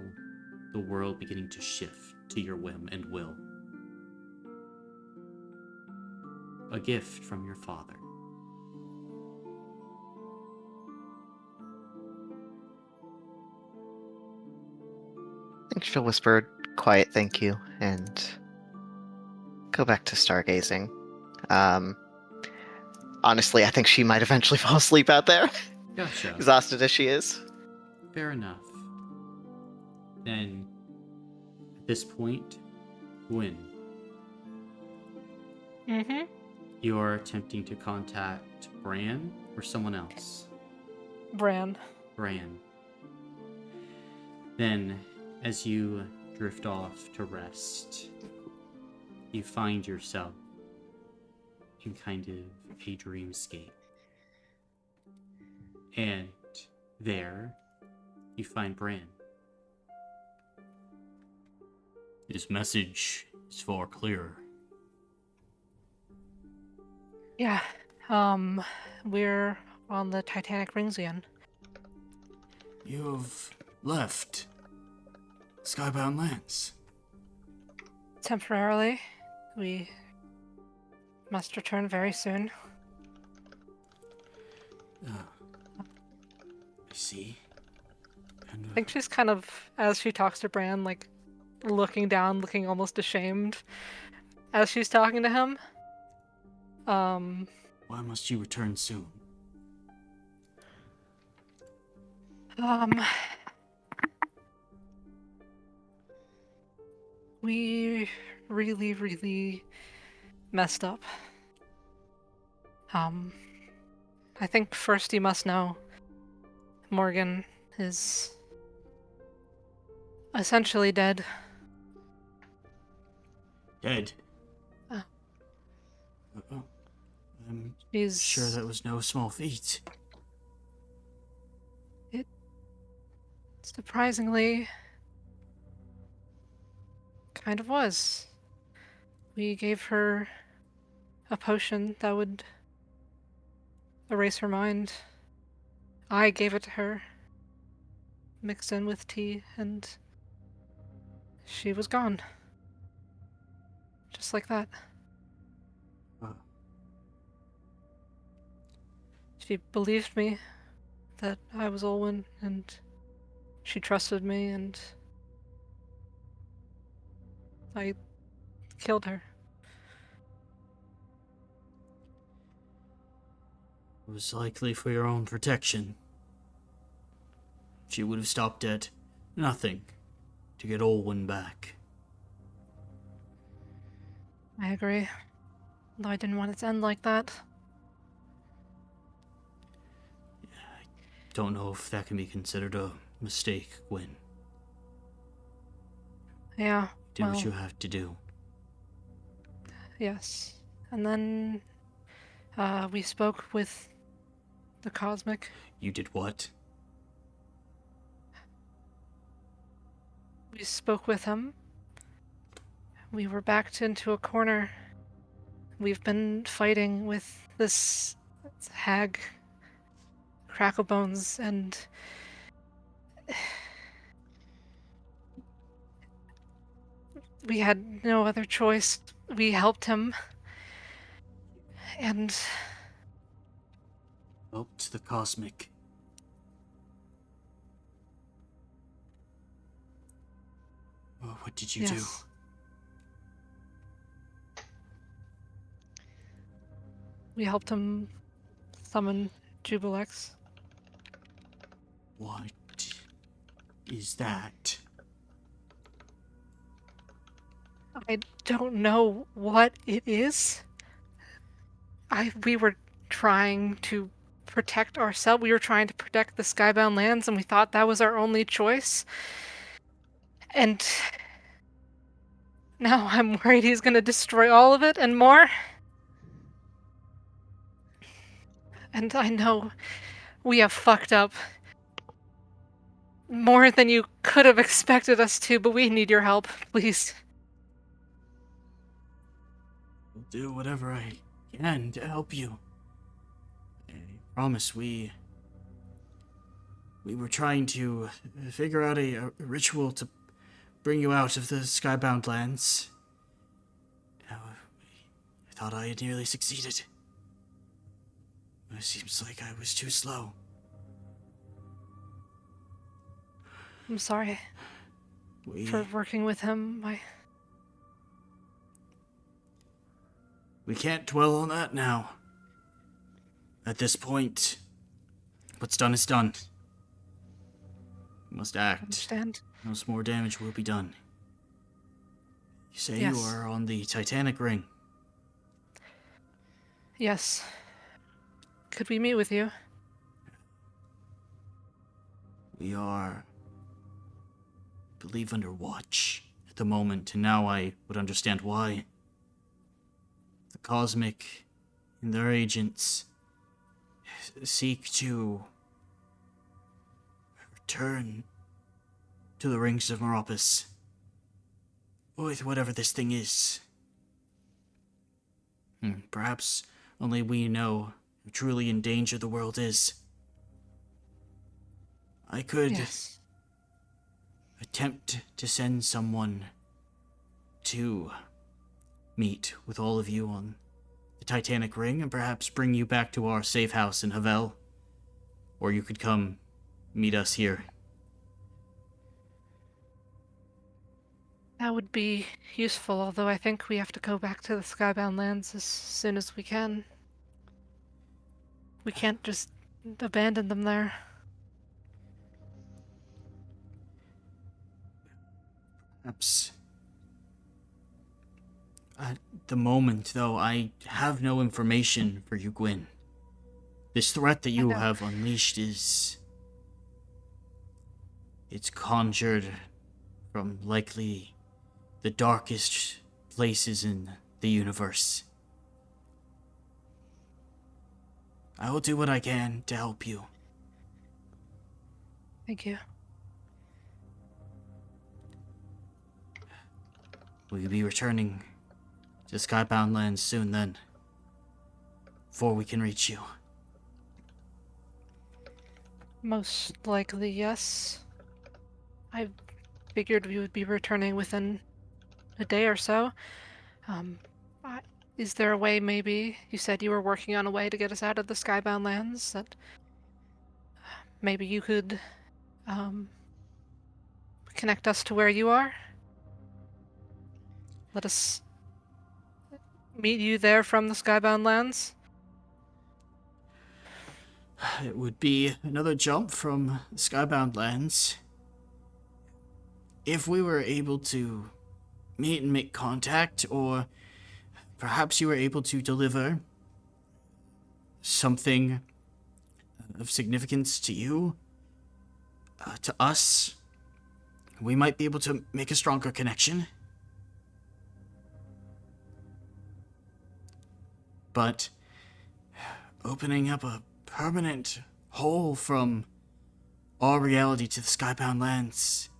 the world beginning to shift to your whim and will. A gift from your father. I think she'll whisper a quiet thank you and go back to stargazing. Honestly, I think she might eventually fall asleep out there, Gotcha. exhausted as she is. Fair enough. Then, at this point, Gwyn, you are attempting to contact Bran or someone else? Bran. Bran. Then, as you drift off to rest, you find yourself in kind of a dreamscape. And there, you find Bran. His message is far clearer. Yeah. We're on the Titanic rings again. You've left Skybound Lands. Temporarily. We must return very soon. I see. And I think she's kind of, as she talks to Bran, like, looking down, looking almost ashamed as she's talking to him. why must you return soon? We really, really messed up. I think first you must know Morgan is essentially dead. Dead. Uh. I'm She's sure that was no small feat. surprisingly kind of was. We gave her a potion that would erase her mind. I gave it to her, mixed in with tea, and she was gone. Just like that. She believed me that I was Olwen, and she trusted me, and I killed her. It was likely for your own protection. She would have stopped at nothing to get Olwen back. I agree. Though I didn't want it to end like that. Don't know if that can be considered a mistake, Gwen. Yeah, Do well, what you have to do. yes. And then we spoke with the Cosmic. You did what? We spoke with him. We were backed into a corner. We've been fighting with this hag, Cracklebones, and we had no other choice. We helped him, and Helped the Cosmic. Oh, what did you yes. do? We helped him summon Jubilex. What is that? I don't know what it is. We were trying to protect ourselves. We were trying to protect the Skybound Lands, and we thought that was our only choice. And now I'm worried he's gonna destroy all of it and more. And I know we have fucked up more than you could have expected us to, but we need your help, please. I'll do whatever I can to help you. I promise we were trying to figure out a ritual to bring you out of the Skybound Lands. I thought I had nearly succeeded. It seems like I was too slow. I'm sorry for working with him. We can't dwell on that now. At this point, what's done is done. We must act. Understand? Else more damage will be done. You say Yes. you are on the Titanic ring. Yes. Could we meet with you? We are, I believe, under watch. the moment, and now I would understand why. The Cosmic and their agents seek to return to the rings of Meropis with whatever this thing is. Perhaps only we know how truly in danger the world is. I could Yes. attempt to send someone to meet with all of you on the Titanic Ring and perhaps bring you back to our safe house in Havel. Or you could come meet us here. That would be useful, although I think we have to go back to the Skybound Lands as soon as we can. We can't just abandon them there. Perhaps. At the moment, though, I have no information for you, Gwyn. This threat that you know. have unleashed is... It's conjured from likely the darkest places in the universe. I will do what I can to help you. Thank you. Will you be returning to Skybound Lands soon then? Before we can reach you. Most likely, yes. I figured we would be returning within a day or so. Is there a way, maybe, you said you were working on a way to get us out of the Skybound Lands, that maybe you could connect us to where you are? Let us meet you there from the Skybound Lands? It would be another jump from Skybound Lands. If we were able to meet and make contact, or perhaps you were able to deliver something of significance to you, to us, we might be able to make a stronger connection. But opening up a permanent hole from our reality to the Skybound Lands,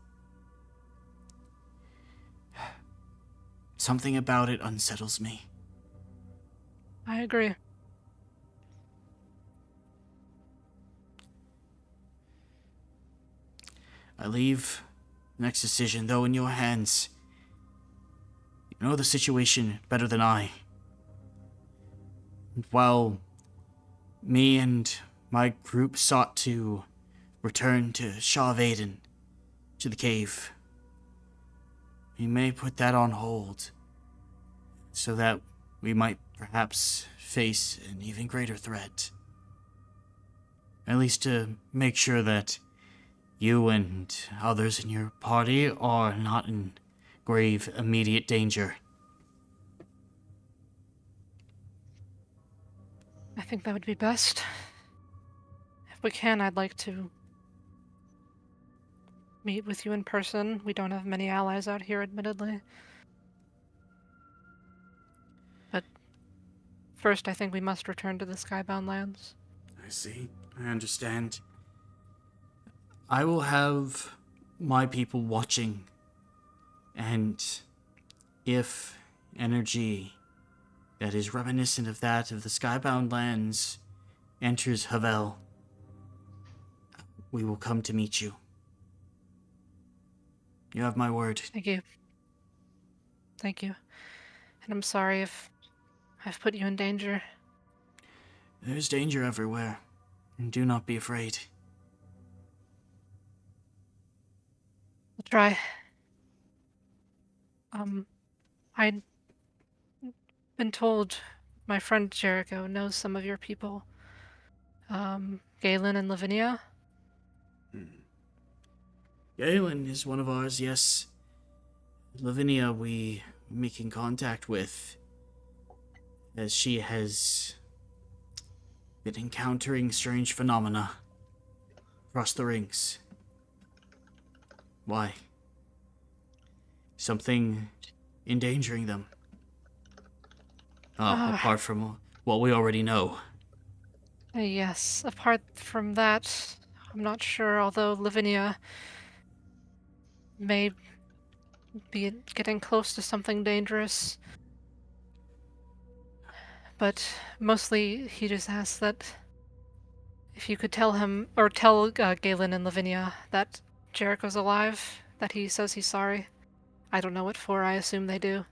something about it unsettles me. I agree. I leave the next decision, though, in your hands. You know the situation better than I. While me and my group sought to return to Shah of Aden, to the cave, we may put that on hold, so that we might perhaps face an even greater threat. At least to make sure that you and others in your party are not in grave, immediate danger. I think that would be best. If we can, I'd like to meet with you in person. We don't have many allies out here, admittedly. But first, I think we must return to the Skybound Lands. I see. I understand. I will have my people watching, and if energy that is reminiscent of that of the Skybound Lands enters Havel, we will come to meet you. You have my word. Thank you. Thank you. And I'm sorry if I've put you in danger. There's danger everywhere, and do not be afraid. I'll try. I'd been told my friend Jericho knows some of your people. Galen and Lavinia. Galen is one of ours, yes. Lavinia we are making contact with, as she has been encountering strange phenomena across the rings. Why? something endangering them. Apart from what we already know. Yes, apart from that, I'm not sure, although Lavinia may be getting close to something dangerous. But mostly he just asked that if you could tell him, or tell Galen and Lavinia that Jericho's alive, that he says he's sorry. I don't know what for, I assume they do.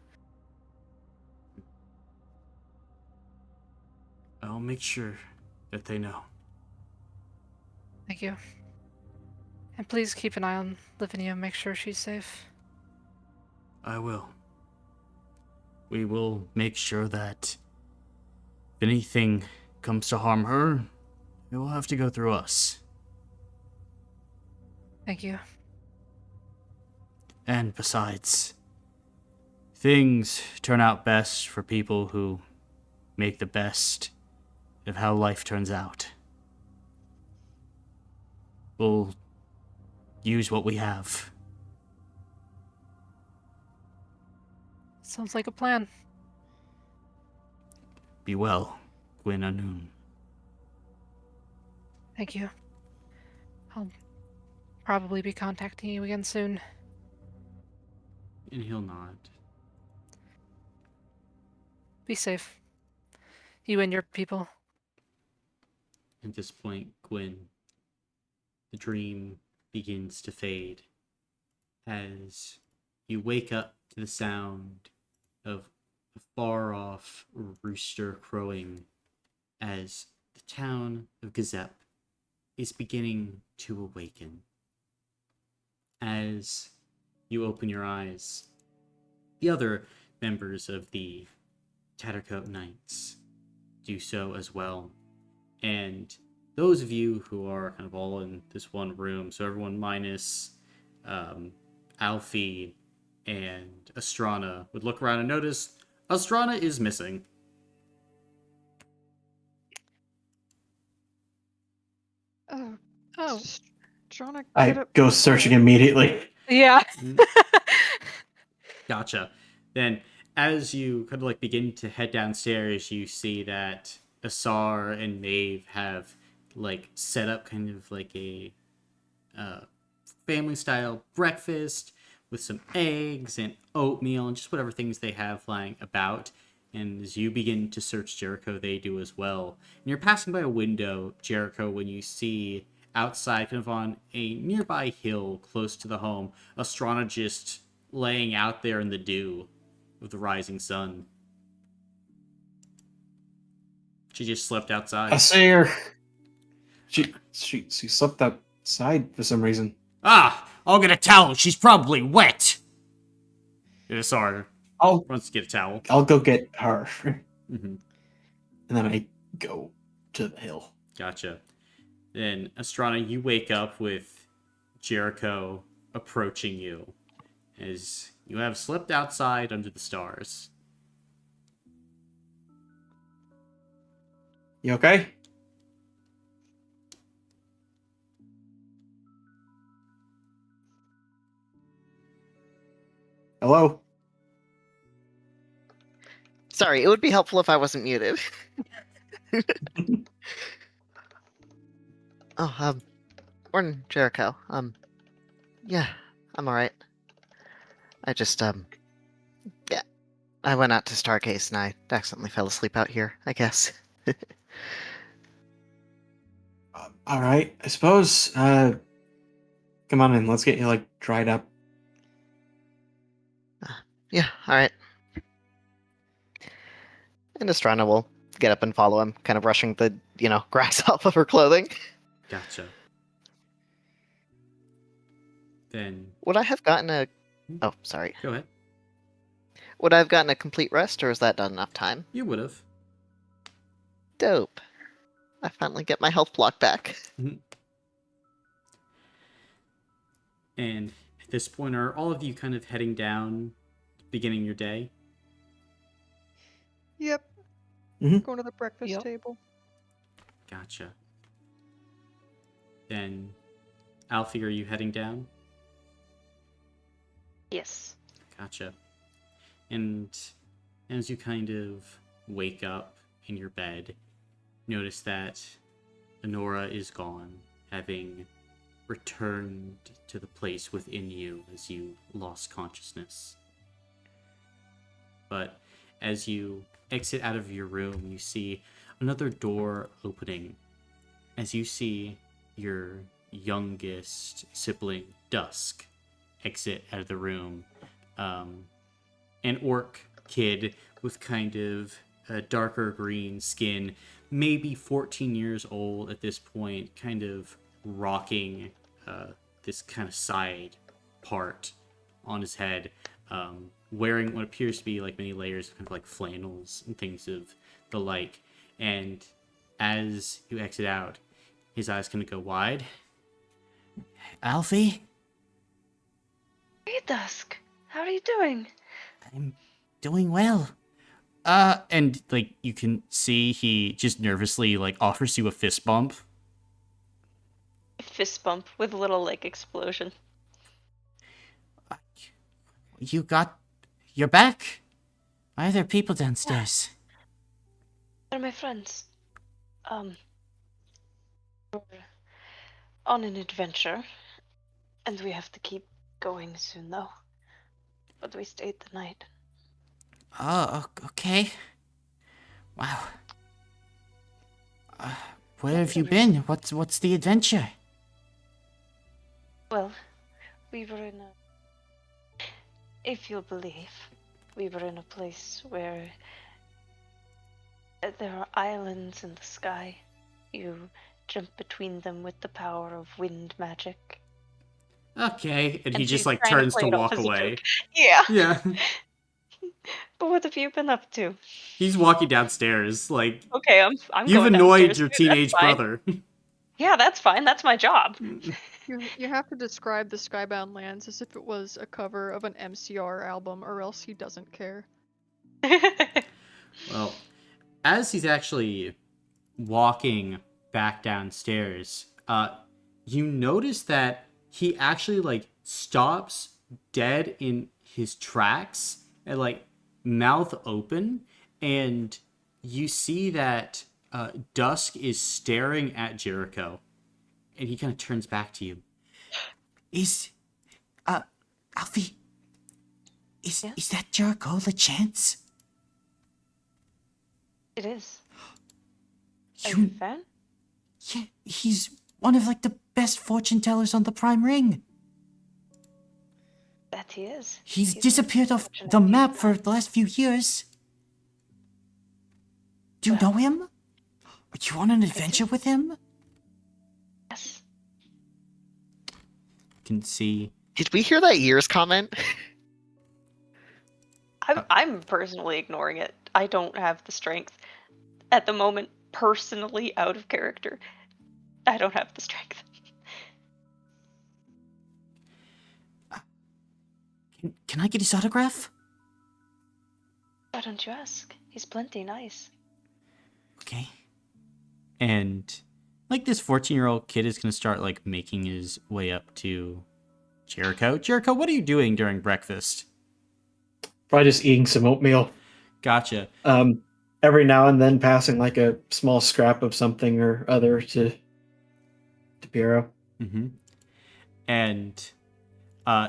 I'll make sure that they know. Thank you. And please keep an eye on Lavinia, make sure she's safe. I will. We will make sure that if anything comes to harm her, it will have to go through us. Thank you. And besides, things turn out best for people who make the best of how life turns out. We'll use what we have. Sounds like a plan. Be well, Gwyn Anun. Thank you. I'll probably be contacting you again soon. And he'll nod. Be safe. You and your people. At this point, Gwyn, the dream begins to fade as you wake up to the sound of a far-off rooster crowing as the town of Gazep is beginning to awaken. As you open your eyes, the other members of the Tattercoat Knights do so as well. And those of you who are kind of all in this one room, so everyone minus Alfie and Astrana, would look around and notice Astrana is missing. Oh. Trying to I get up. go searching immediately. Yeah. Gotcha. Then, as you kind of like begin to head downstairs, you see that Asar and Maeve have like set up kind of like a family style breakfast with some eggs and oatmeal and just whatever things they have lying about. And as you begin to search Jericho, they do as well. And you're passing by a window, Jericho, when you see outside, kind of on a nearby hill close to the home, Astrana just laying out there in the dew of the rising sun. She just slept outside. I see her. She slept outside for some reason. Ah, I'll get a towel. She's probably wet. Sorry. Wants to get a towel. I'll go get her. Mm-hmm. And then I go to the hill. Gotcha. Then, Astrana, you wake up with Jericho approaching you as you have slept outside under the stars. You okay? Hello? Sorry, it would be helpful if I wasn't muted. Morning, Jericho. Yeah, I'm alright. I just, yeah, I went out to Stargaze and I accidentally fell asleep out here, I guess. Alright, I suppose, come on in, let's get you, like, dried up. Yeah, alright. And Astrana will get up and follow him, kind of brushing the, grass off of her clothing. Gotcha. Then... Would I have gotten a... Oh, sorry. Go ahead. Would I have gotten a complete rest, or is that not enough time? You would have. Dope. I finally get my health block back. Mm-hmm. And at this point, are all of you kind of heading down, beginning your day? Yep. Mm-hmm. Going to the breakfast Yep. table. Gotcha. Then, Alfie, are you heading down? Yes. Gotcha. And as you kind of wake up in your bed, notice that Honora is gone, having returned to the place within you as you lost consciousness. But as you exit out of your room, you see another door opening. As you see your youngest sibling, Dusk, exit out of the room. An orc kid with kind of a darker green skin, maybe 14 years old at this point, kind of rocking this kind of side part on his head, wearing what appears to be like many layers of kind of like flannels and things of the like. And as you exit out, his eyes kind of go wide. Alfie? Hey, Dusk. How are you doing? I'm doing well. And like you can see he just nervously like offers you a fist bump. Fist bump with a little, like, explosion. You're back? Why are there people downstairs? They're my friends. We're on an adventure, and we have to keep going soon, though. But we stayed the night. Oh, okay. Wow. Where have you been? What's the adventure? Well, we were in a... If you'll believe, we were in a place where there are islands in the sky. You jump between them with the power of wind magic. Okay, and he And just she's like trying to turns play to it off walk as a away. joke. Yeah. Yeah. But what have you been up to? He's walking downstairs like Okay, I'm you've going annoyed downstairs your too, that's teenage fine. brother. Yeah, that's fine. That's my job. You have to describe the Skybound Lands as if it was a cover of an MCR album, or else he doesn't care. Well, as he's actually walking back downstairs, you notice that he actually like stops dead in his tracks and like mouth open, and you see that Dusk is staring at Jericho, and he kind of turns back to you. Alfie, Yeah? is that Jericho the chance? It is. Are you a fan? Yeah, he's one of like the best fortune tellers on the Prime Ring. That he is. He's He's disappeared off unfortunate the he's map not. for the last few years. Do you Well- know him? Are you on an adventure with him? Yes. Can see. Did we hear that years comment? I'm personally ignoring it. I don't have the strength at the moment, personally out of character. I don't have the strength. Can I get his autograph? Why don't you ask? He's plenty nice. Okay. And like this 14-year-old kid is gonna start like making his way up to Jericho. Jericho, what are you doing during breakfast? Probably just eating some oatmeal. Gotcha. Every now and then passing like a small scrap of something or other to Piero. Mm-hmm. And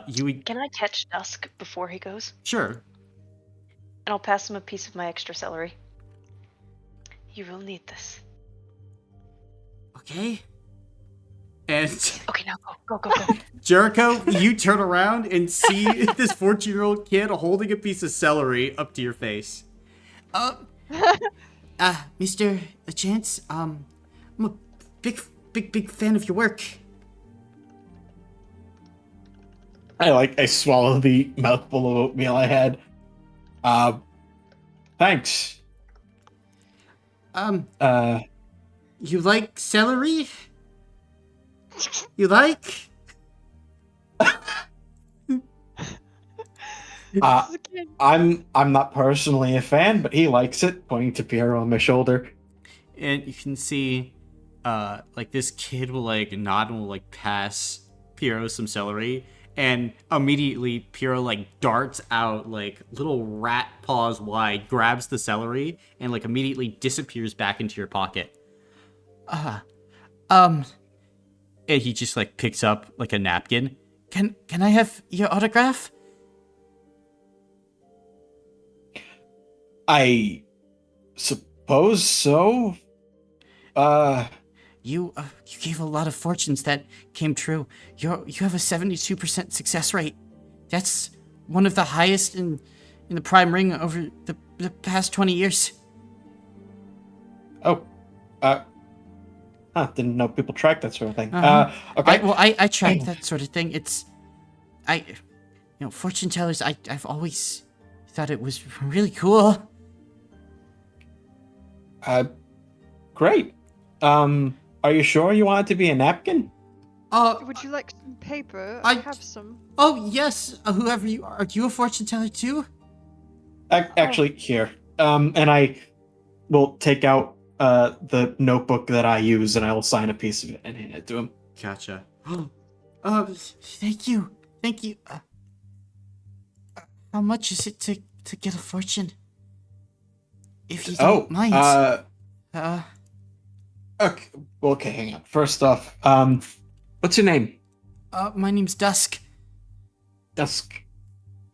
you would Can I catch Dusk before he goes? sure. And I'll pass him a piece of my extra celery. You will need this. Okay. And Okay, now go. Jericho, you turn around and see this 14-year-old kid holding a piece of celery up to your face. Mr. Chance, I'm a big fan of your work. I swallow the mouthful of oatmeal I had. Thanks. You like celery? You like? I'm not personally a fan, but he likes it, pointing to Piero on my shoulder. And you can see, like this kid will like nod and will like pass Piero some celery, And immediately Pyrrha like darts out like little rat paws wide, grabs the celery, and like immediately disappears back into your pocket. And he just like picks up like a napkin. Can I have your autograph? I suppose so. You gave a lot of fortunes that came true. You have a 72% success rate. That's one of the highest in the Prime Ring over the past 20 years. Oh, didn't know people track that sort of thing. Uh-huh. Okay. I track that sort of thing. Fortune tellers. I've always thought it was really cool. Great. Are you sure you want it to be a napkin? Would you like some paper? I- I have some. Oh yes. Whoever you are you a fortune teller too? Actually, here. And I will take out the notebook that I use, and I will sign a piece of it and hand it to him. Gotcha. Thank you. How much is it to get a fortune? If you don't mind. Okay, hang on. First off, what's your name? My name's Dusk. Dusk.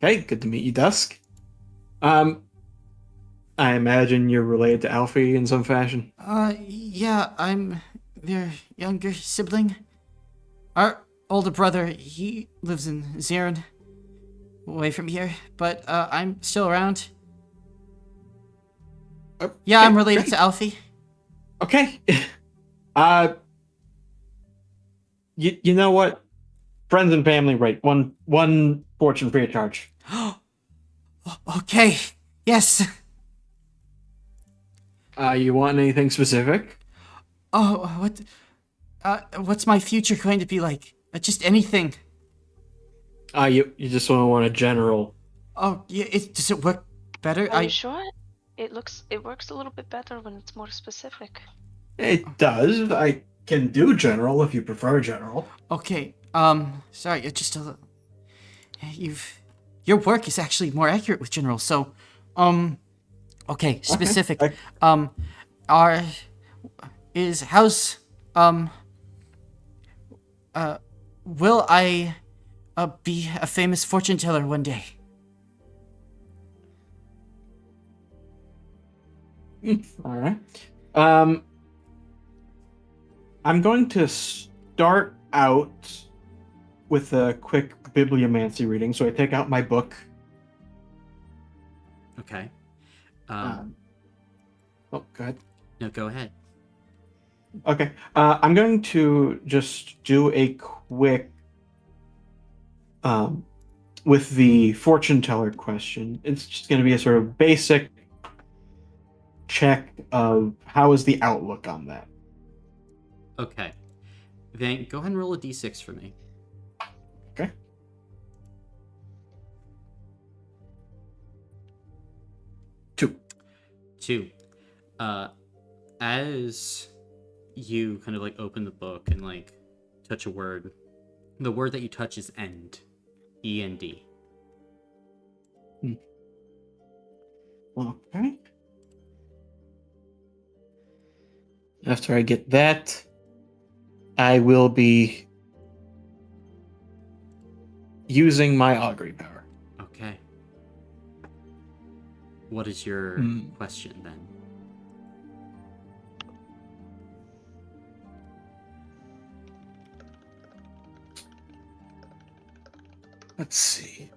Okay, good to meet you, Dusk. I imagine you're related to Alfie in some fashion. Yeah, I'm their younger sibling. Our older brother, he lives in Zarin, away from here, but I'm still around. Yeah, I'm related to Alfie. Okay. You know what? Friends and family rate. One fortune free of charge. Okay. Yes. You want anything specific? Oh, what's my future going to be like? Just anything. You just want a general. Oh, yeah. Does it work better? Are you sure? It works a little bit better when it's more specific. It does. I can do general if you prefer general. Okay. Sorry. Just a little. Your work is actually more accurate with general. So, okay. Specific. Okay. Will I be a famous fortune teller one day? All right. I'm going to start out with a quick bibliomancy reading. So I take out my book. Okay. Oh, go ahead. No, go ahead. Okay. I'm going to just do a quick with the fortune teller question. It's just going to be a sort of basic check of how is the outlook on that. Okay. Then go ahead and roll a d6 for me. Okay. Two. As you kind of like open the book and like touch a word, the word that you touch is end. E-N-D. Okay. After I get that, I will be using my augury power. Okay. What is your question then? Let's see.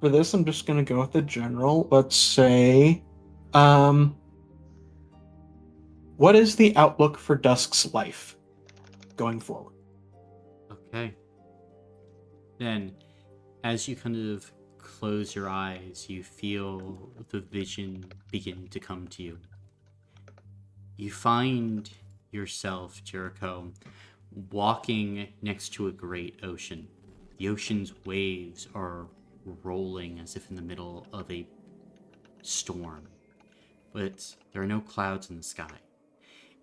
For this, I'm just gonna go with the general. Let's say, what is the outlook for Dusk's life going forward? Okay. Then, as you kind of close your eyes, you feel the vision begin to come to you. You find yourself, Jericho, walking next to a great ocean. The ocean's waves are rolling as if in the middle of a storm. But there are no clouds in the sky.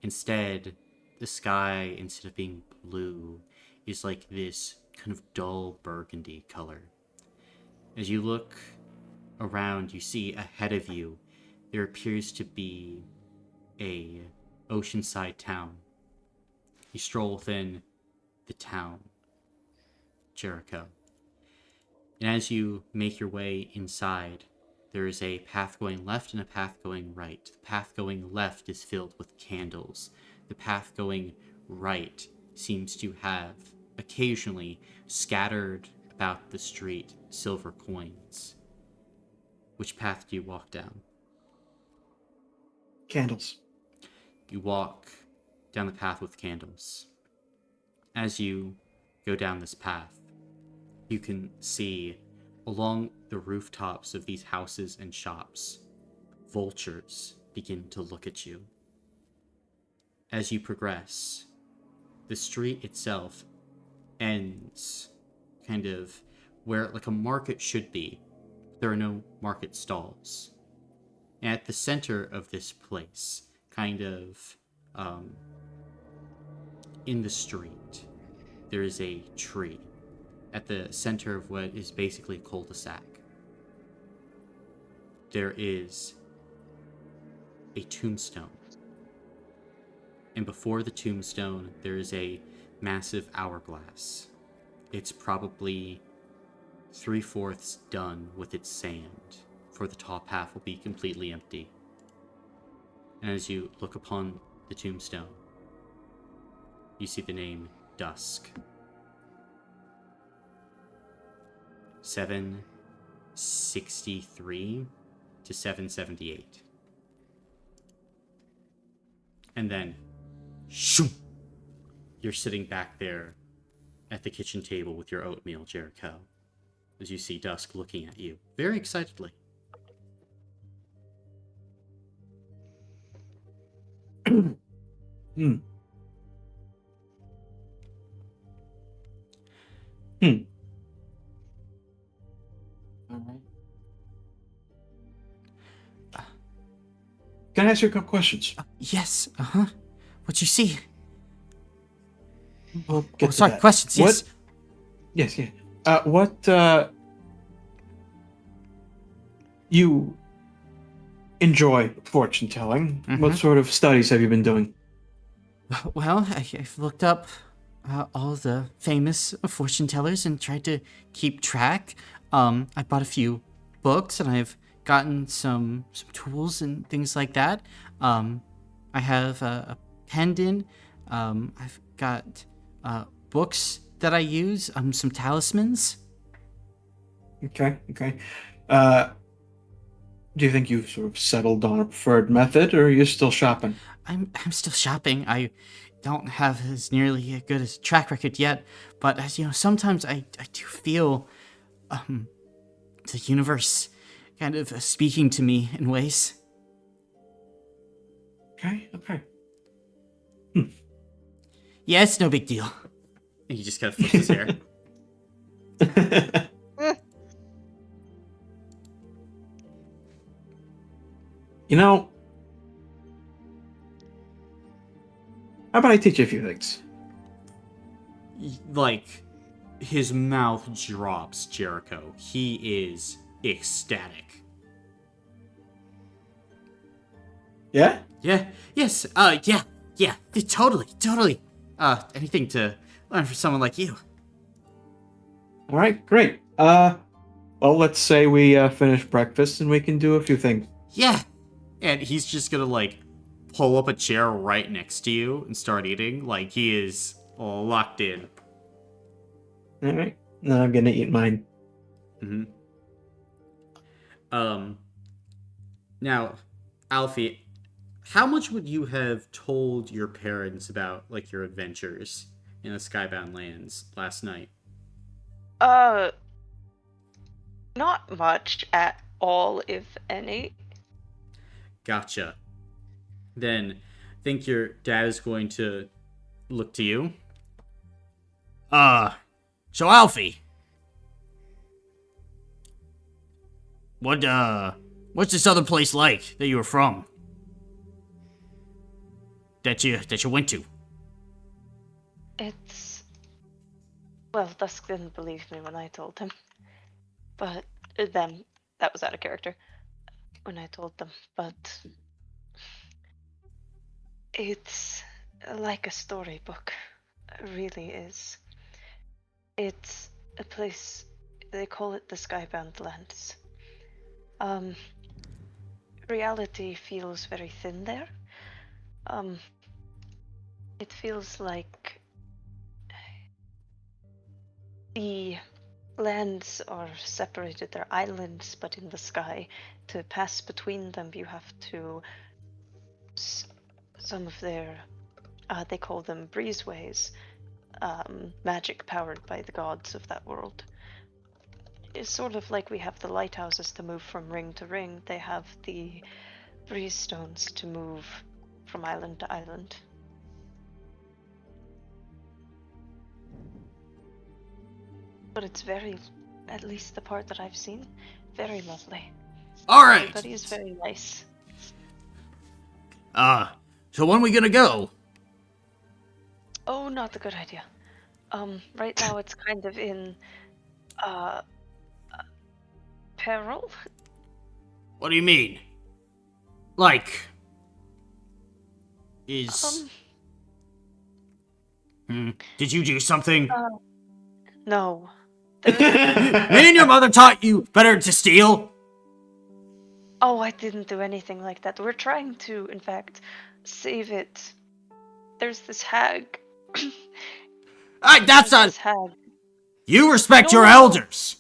Instead, the sky, instead of being blue, is like this kind of dull burgundy color. As you look around, you see ahead of you, there appears to be a oceanside town. You stroll within the town, Jericho. And as you make your way inside, there is a path going left and a path going right. The path going left is filled with candles. The path going right seems to have, occasionally, scattered about the street, silver coins. Which path do you walk down? Candles. You walk down the path with candles. As you go down this path, you can see along the rooftops of these houses and shops, vultures begin to look at you. As you progress, the street itself ends kind of where like a market should be. There are no market stalls. And at the center of this place, kind of in the street, there is a tree at the center of what is basically a cul-de-sac. There is a tombstone. And before the tombstone, there is a massive hourglass. It's probably 3/4 done with its sand, for the top half will be completely empty. And as you look upon the tombstone, you see the name Dusk. 763 to 778. And then, shoo, you're sitting back there at the kitchen table with your oatmeal, Jericho, as you see Dusk looking at you very excitedly. Hmm. All right. Can I ask you a couple questions? Yes, What'd you see? Well, get to sorry, that. questions, yes. What? Yes, yeah. What, you enjoy fortune telling? What sort of studies have you been doing? Well, I've looked up all the famous fortune tellers and tried to keep track. I bought a few books and I've gotten some tools and things like that. I have a pendant. I've got books that I use. Some talismans. Okay. Do you think you've sort of settled on a preferred method, or are you still shopping? I'm still shopping. I don't have as nearly a good as track record yet, but as you know, sometimes I do feel the universe kind of speaking to me in ways. Okay. Yeah, it's no big deal. And he just kind of flips his hair. You know, how about I teach you a few things? Like, his mouth drops, Jericho. He is ecstatic. Yeah? Yeah, yes, yeah, totally. Anything to learn from someone like you. All right, great. Well, let's say we finish breakfast and we can do a few things. Yeah. And he's just gonna, like, pull up a chair right next to you and start eating. Like, he is locked in. All right. Then I'm gonna eat mine. Now, Alfie, how much would you have told your parents about, like, your adventures in the Skybound Lands last night? Not much at all, if any. Gotcha. Then, think your dad is going to look to you? So Alfie, what What's this other place like that you were from? That you went to? It's... Well, Dusk didn't believe me when I told him. But them, that was out of character when I told them. But it's like a storybook. It really is. It's a place, they call it the Skybound Lands. Reality feels very thin there. It feels like the lands are separated, they're islands, but in the sky. To pass between them, you have to... Some of their... they call them breezeways. Magic powered by the gods of that world. It's sort of like we have the lighthouses to move from ring to ring. They have the breeze stones to move from island to island. But it's very, at least the part that I've seen, very lovely. Alright! Everybody is very nice. So when are we gonna go? Oh, not a good idea. Right now it's kind of in, peril. What do you mean? Like... Is... Did you do something? No. Me and your mother taught you better to steal? Oh, I didn't do anything like that. We're trying to, in fact, save it. There's this hag. That's not... This hag. You respect No, your no. elders!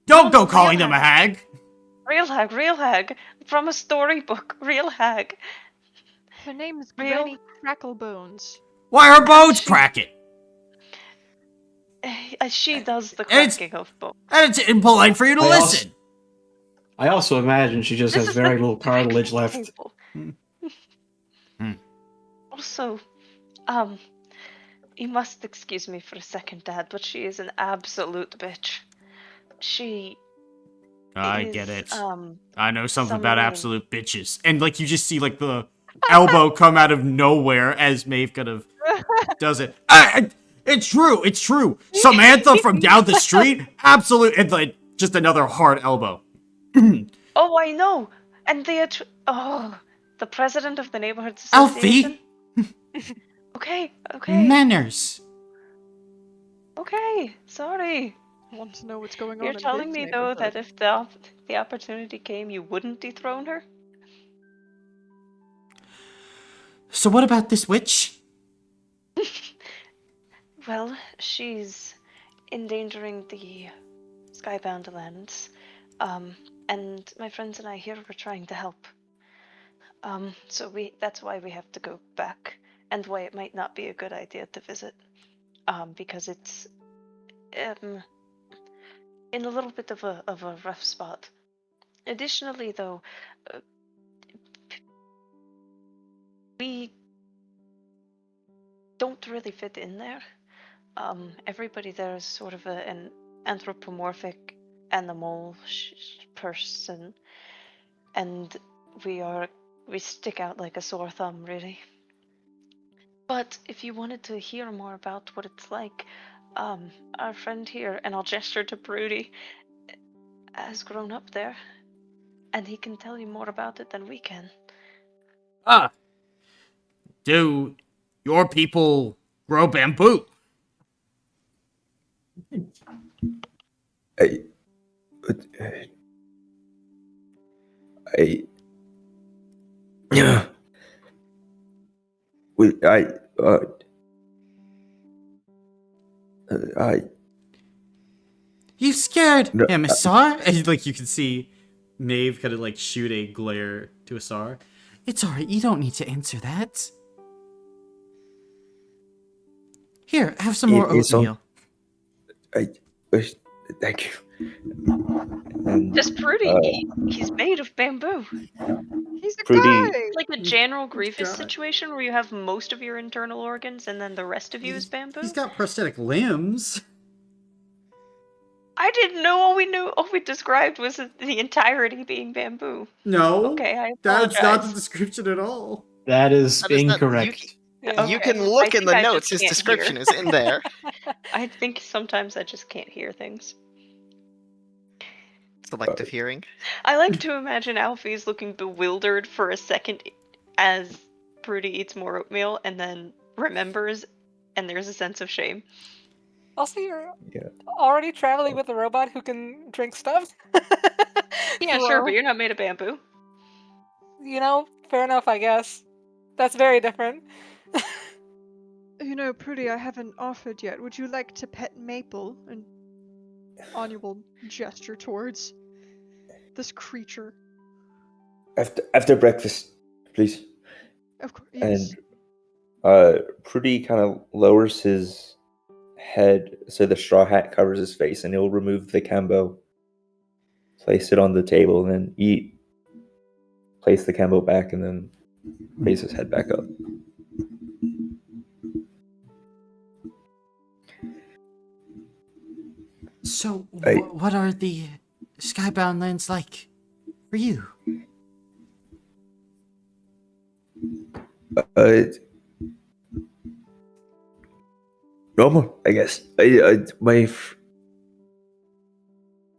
Don't No, go calling real them a hag! Real hag. From a storybook. Real hag. Her name's Real- Granny Cracklebones. Why are bones She- cracking? She does the And it's- cracking of bones. And it's impolite for you to I also- listen! I also imagine she just This has is very the little cartilage left. table. Hmm. Also, you must excuse me for a second, Dad, but she is an absolute bitch. She I is, get it. I know something about summoning- absolute bitches. And, like, you just see, like, the elbow come out of nowhere as Maeve kind of does it. It's true! Samantha from down the street? Absolute, and, like, just another hard elbow. Oh, I know! And the president of the neighborhood Alfie! association? Okay. Manners. Okay, sorry. I want to know what's going on You're in telling Big's me, though, that neighborhood. if the opportunity came, you wouldn't dethrone her? So what about this witch? Well, she's endangering the Skybound lands. And my friends and I here were trying to help. So that's why we have to go back, and why it might not be a good idea to visit. Because it's in a little bit of a rough spot. Additionally, though, we don't really fit in there. Everybody there is sort of an anthropomorphic animal person, and we stick out like a sore thumb, really. But if you wanted to hear more about what it's like, our friend here, and I'll gesture to Broody, has grown up there, and he can tell you more about it than we can. Do your people grow bamboo? I, yeah. You scared No, him, Asar? And, like, you can see Maeve kind of, like, shoot a glare to Asar. It's alright, you don't need to answer that. Here, have some more It's on- oatmeal. Thank you. Just Broody, he's made of bamboo. He's a Pretty- guy! Like a General Grievous got- situation where you have most of your internal organs and then the rest of you is bamboo. He's got prosthetic limbs. I didn't know. All we described was the entirety being bamboo. No, Okay, I that's not the apologize. description at all. That is That is not- incorrect. Yeah. You Okay, can I look in think the I just notes. His can't description hear. is in there. I think sometimes I just can't hear things. Selective hearing. I like to imagine Alfie's looking bewildered for a second as Prudy eats more oatmeal and then remembers, and there's a sense of shame. Also, you're Yeah. already traveling with a robot who can drink stuff. Yeah, sure, but you're not made of bamboo. Fair enough, I guess. That's very different. Prudy, I haven't offered yet. Would you like to pet Maple? And Anya will gesture towards this creature. After breakfast, please. Of course, yes. And Prudy kind of lowers his head so the straw hat covers his face, and he'll remove the cambo, place it on the table, and then eat. Place the cambo back, and then raise his head back up. So, Hey. what are the skybound lands like for you? Normal, I guess. I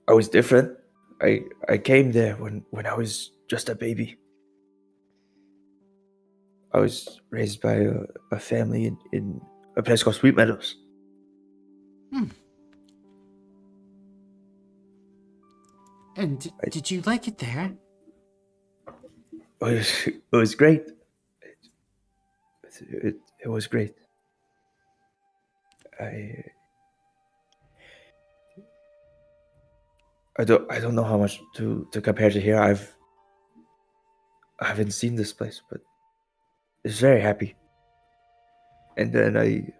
was different. I came there when I was just a baby. I was raised by a family in a place called Sweet Meadows. And did you like it there? It was great. It was great. I don't know how much to compare to here. I haven't seen this place, but it's very happy. And then I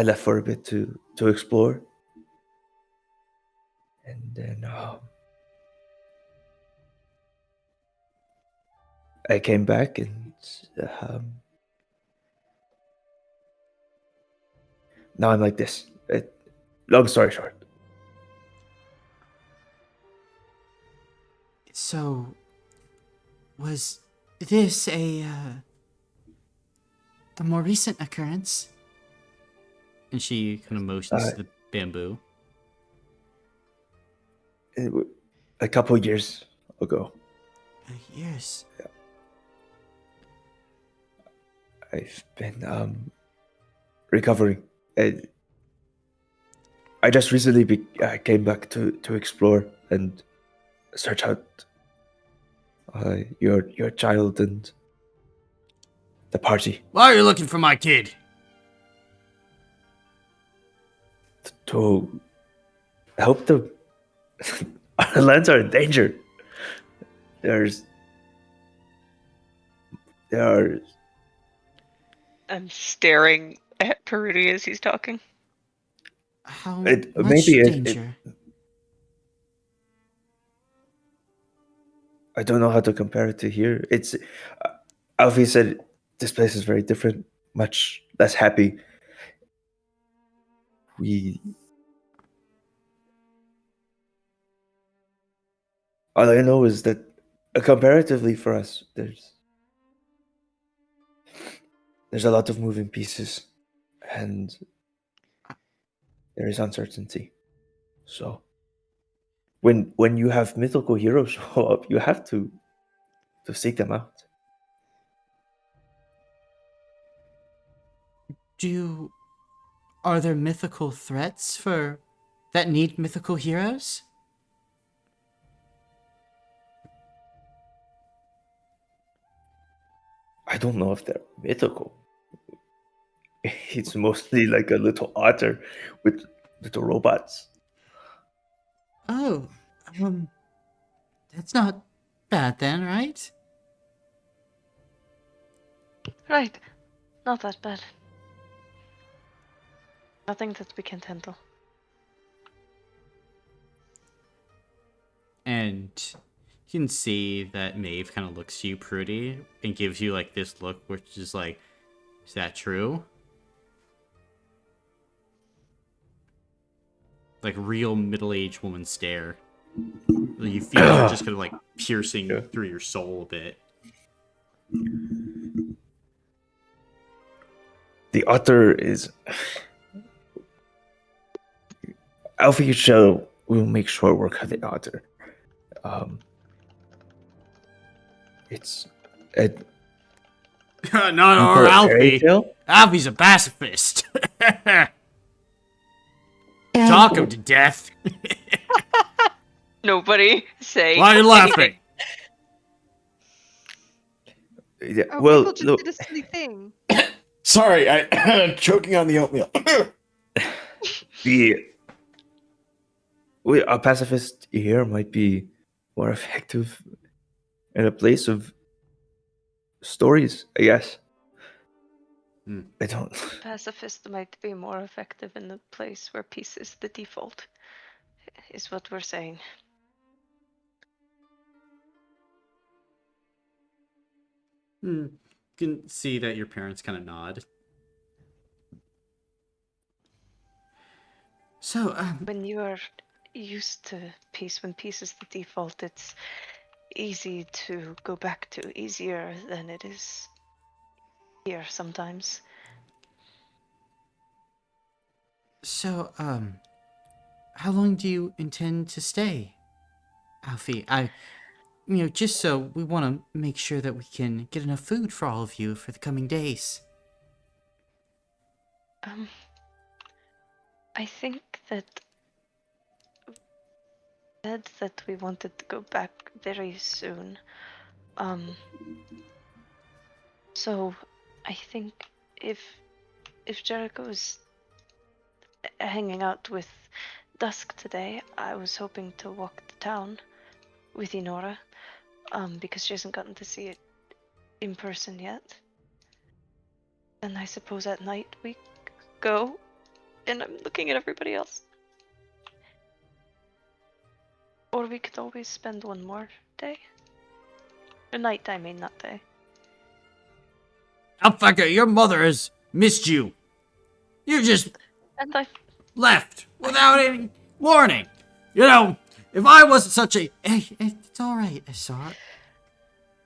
left for a bit to explore, and then I came back, and now I'm like this. Long story short. So, was this the more recent occurrence? And she kind of motions to the bamboo. A couple years ago. Years. Yeah. I've been recovering. I just recently came back to explore and search out your child and the party. Why are you looking for my kid? To help them. Our lands are in danger. There are. I'm staring at Prudy as he's talking. How Maybe much danger? I don't know how to compare it to here. It's Alfie said this place is very different, much less happy. All I know is that comparatively for us, there's a lot of moving pieces, and there is uncertainty. So when you have mythical heroes show up, you have to seek them out. Are there mythical threats that need mythical heroes? I don't know if they're mythical. It's mostly like a little otter with little robots. Oh, that's not bad then, right? Right. Not that bad. Nothing that we can't handle. And you can see that Maeve kind of looks to you, Prudy, and gives you like this look, which is like, is that true? like real middle-aged woman stare. You feel her just kind of like piercing Yeah. through your soul a bit. The otter is. Alfie show. We'll make short work of the otter. It's a Not call our it fairy Alfie. tale? Alfie's a pacifist. Talk him to death. Nobody say. Why are you laughing? Yeah, Oh, well, people just look, did a silly thing. Sorry, I choking on the oatmeal. a pacifist here might be more effective in a place of stories, I guess. I don't. Pacifist might be more effective in the place where peace is the default, is what we're saying. You can see that your parents kind of nod. So, When you are used to peace, when peace is the default, it's easy to go back to, easier than it is here sometimes. So, how long do you intend to stay, Alfie? Just so we want to make sure that we can get enough food for all of you for the coming days. I think that said that we wanted to go back very soon. So I think if Jericho is hanging out with Dusk today, I was hoping to walk the town with Inora, because she hasn't gotten to see it in person yet. And I suppose at night we go, and I'm looking at everybody else. Or we could always spend one more day. A night, I mean, not day. Alfaka, your mother has missed you. You just And I left without any warning. If I wasn't such a... Hey, it's all right, I saw it.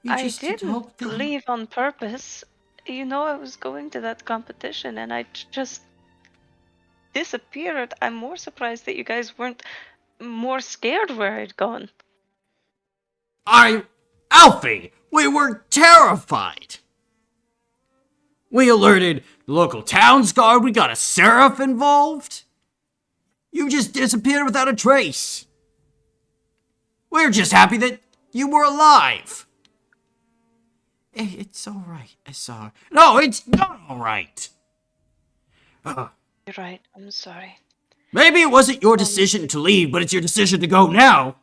I didn't that... leave on purpose. You know, I was going to that competition and I just disappeared. I'm more surprised that you guys weren't more scared where I'd gone. Alfie, we were terrified. We alerted the local towns guard. We got a seraph involved. You just disappeared without a trace. We're just happy that you were alive. It's all right. I saw her. No, it's not all right. You're right. I'm sorry. Maybe it wasn't your decision to leave, but it's your decision to go now.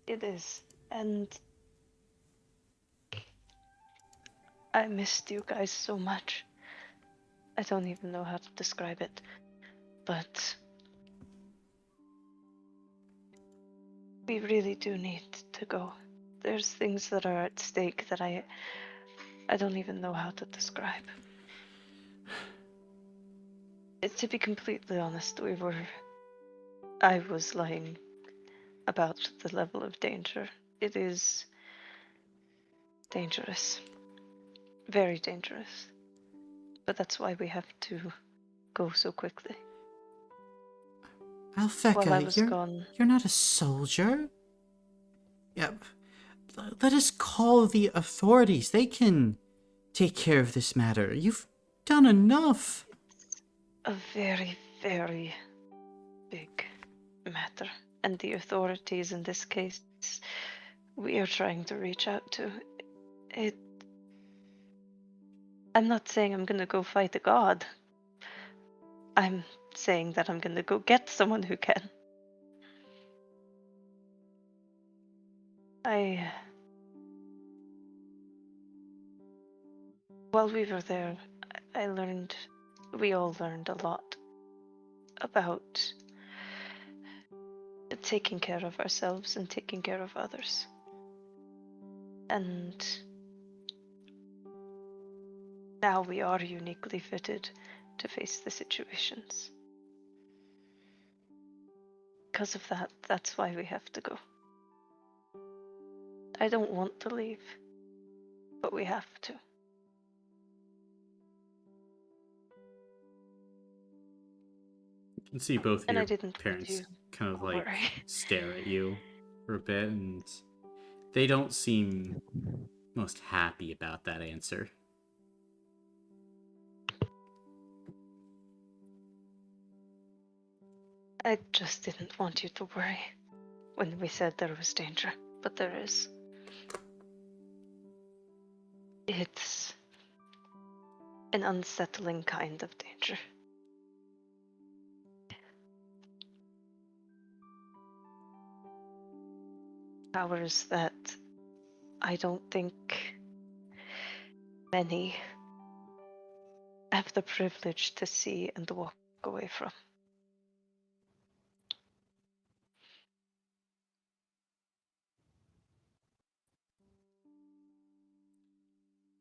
It is. And I missed you guys so much. I don't even know how to describe it. But we really do need to go. There's things that are at stake that I don't even know how to describe. To be completely honest, I was lying about the level of danger. It is dangerous. Very dangerous. But that's why we have to go so quickly. Alfeka, you're not a soldier. Yep. Let us call the authorities. They can take care of this matter. You've done enough. It's a very, very big matter. And the authorities in this case, we are trying to reach out to. I'm not saying I'm gonna go fight a god. I'm saying that I'm gonna go get someone who can. While we were there, we all learned a lot about taking care of ourselves and taking care of others. And now we are uniquely fitted to face the situations. Because of that, that's why we have to go. I don't want to leave, but we have to. You can see both of And I your didn't want parents you kind of to like worry. stare at you for a bit, and they don't seem most happy about that answer. I just didn't want you to worry when we said there was danger, but there is. It's an unsettling kind of danger. Powers that I don't think many have the privilege to see and walk away from.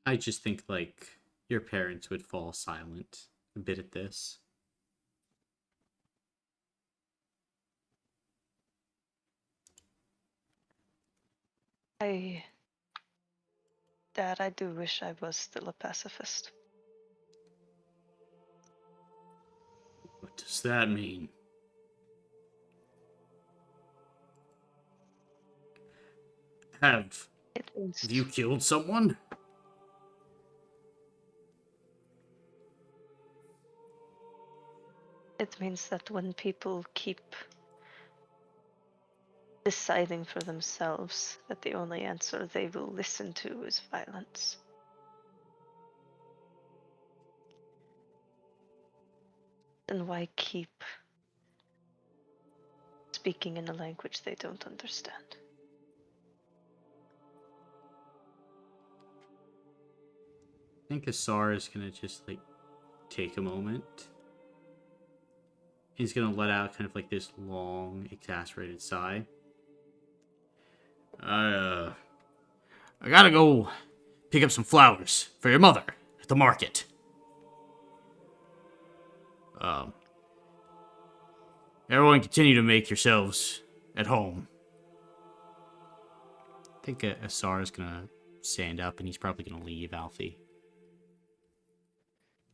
I just think like your parents would fall silent a bit at this. Dad, I do wish I was still a pacifist. What does that mean? Have It means, you killed someone? it means that when people keep deciding for themselves that the only answer they will listen to is violence. Then why keep speaking in a language they don't understand? I think Asar is gonna just like take a moment. He's gonna let out kind of like this long, exasperated sigh. I gotta go pick up some flowers for your mother at the market. Everyone continue to make yourselves at home. I think Asar is gonna stand up and he's probably gonna leave Alfie.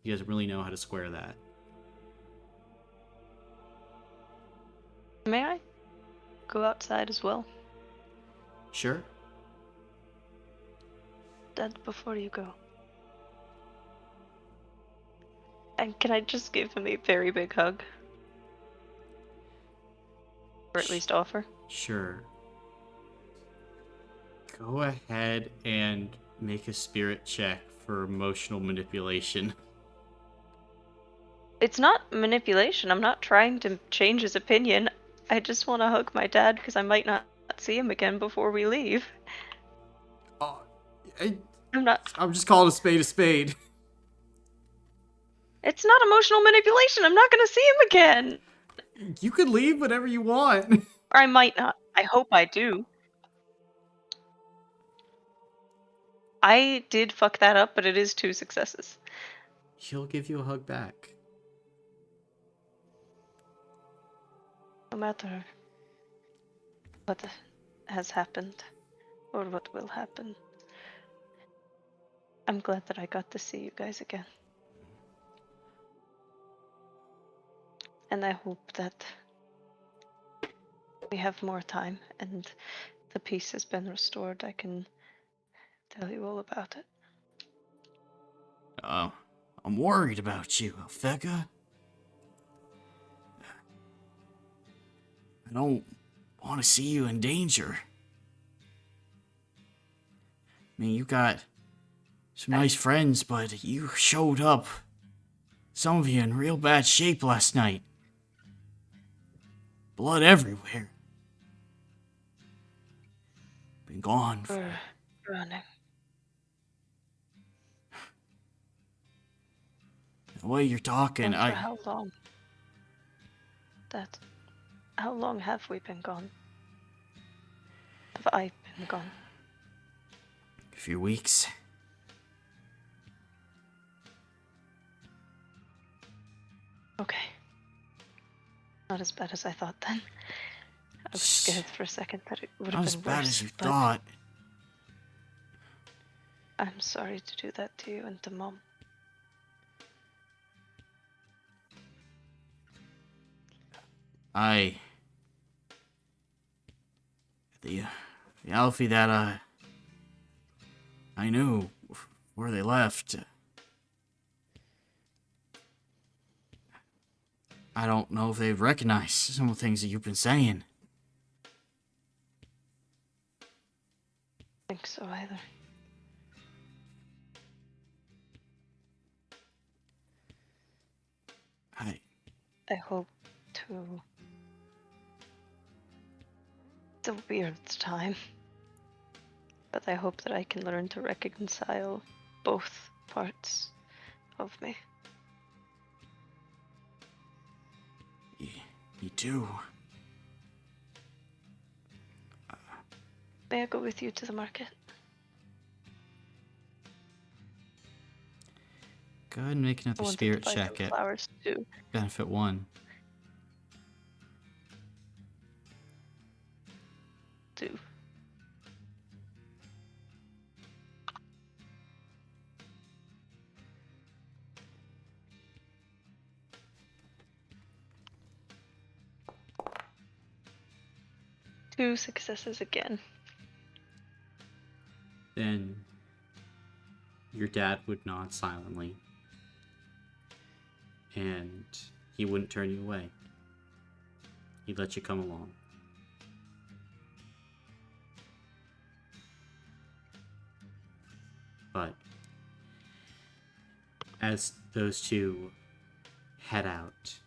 He doesn't really know how to square that. May I go outside as well? Sure. Dad, before you go. And can I just give him a very big hug? Or at least offer? Sure. Go ahead and make a spirit check for emotional manipulation. It's not manipulation. I'm not trying to change his opinion. I just want to hug my dad because I might not see him again before we leave. Oh, I'm just calling a spade a spade. It's not emotional manipulation. I'm not going to see him again. You can leave whenever you want. Or I might not. I hope I do. I did fuck that up, but it is 2 successes. He'll give you a hug back. No matter what has happened or what will happen, I'm glad that I got to see you guys again. And I hope that we have more time and the peace has been restored. I can tell you all about it. I'm worried about you, Alfega. I don't want to see you in danger. I mean, you got some nice friends, but you showed up, some of you, in real bad shape last night. Blood everywhere. Been gone for... We're running. The way you're talking, And for how long? How long have we been gone? Have I been gone? A few weeks. Okay. Not as bad as I thought then. I was scared for a second that it would Not have as been bad worse. as you but thought. I'm sorry to do that to you and to Mom. The Alfie that I knew where they left. I don't know if they've recognized some of the things that you've been saying. I think so either. I hope to. It's a weird time. But I hope that I can learn to reconcile both parts of me. Me too. May I go with you to the market? Go ahead and make I another wanted spirit to buy check some at flowers too. benefit 1. Too. Two successes again. Then your dad would nod silently, and he wouldn't turn you away. He'd let you come along. But as those two head out,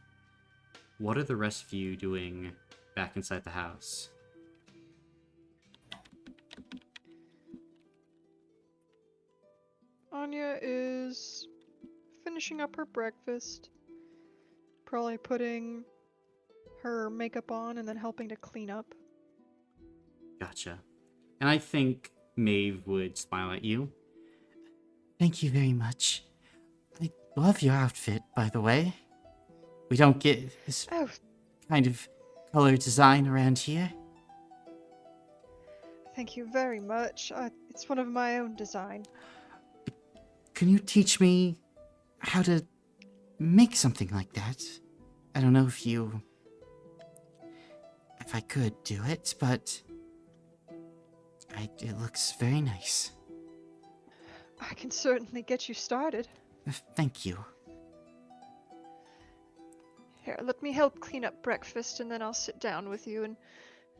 what are the rest of you doing back inside the house? Anya is finishing up her breakfast, probably putting her makeup on and then helping to clean up. Gotcha. And I think Maeve would smile at you. Thank you very much. I love your outfit, by the way. We don't get this Oh, kind of color design around here. thank you very much. It's one of my own design. Can you teach me how to make something like that? I don't know if I could do it, but it looks very nice. I can certainly get you started. Thank you. Here, let me help clean up breakfast and then I'll sit down with you and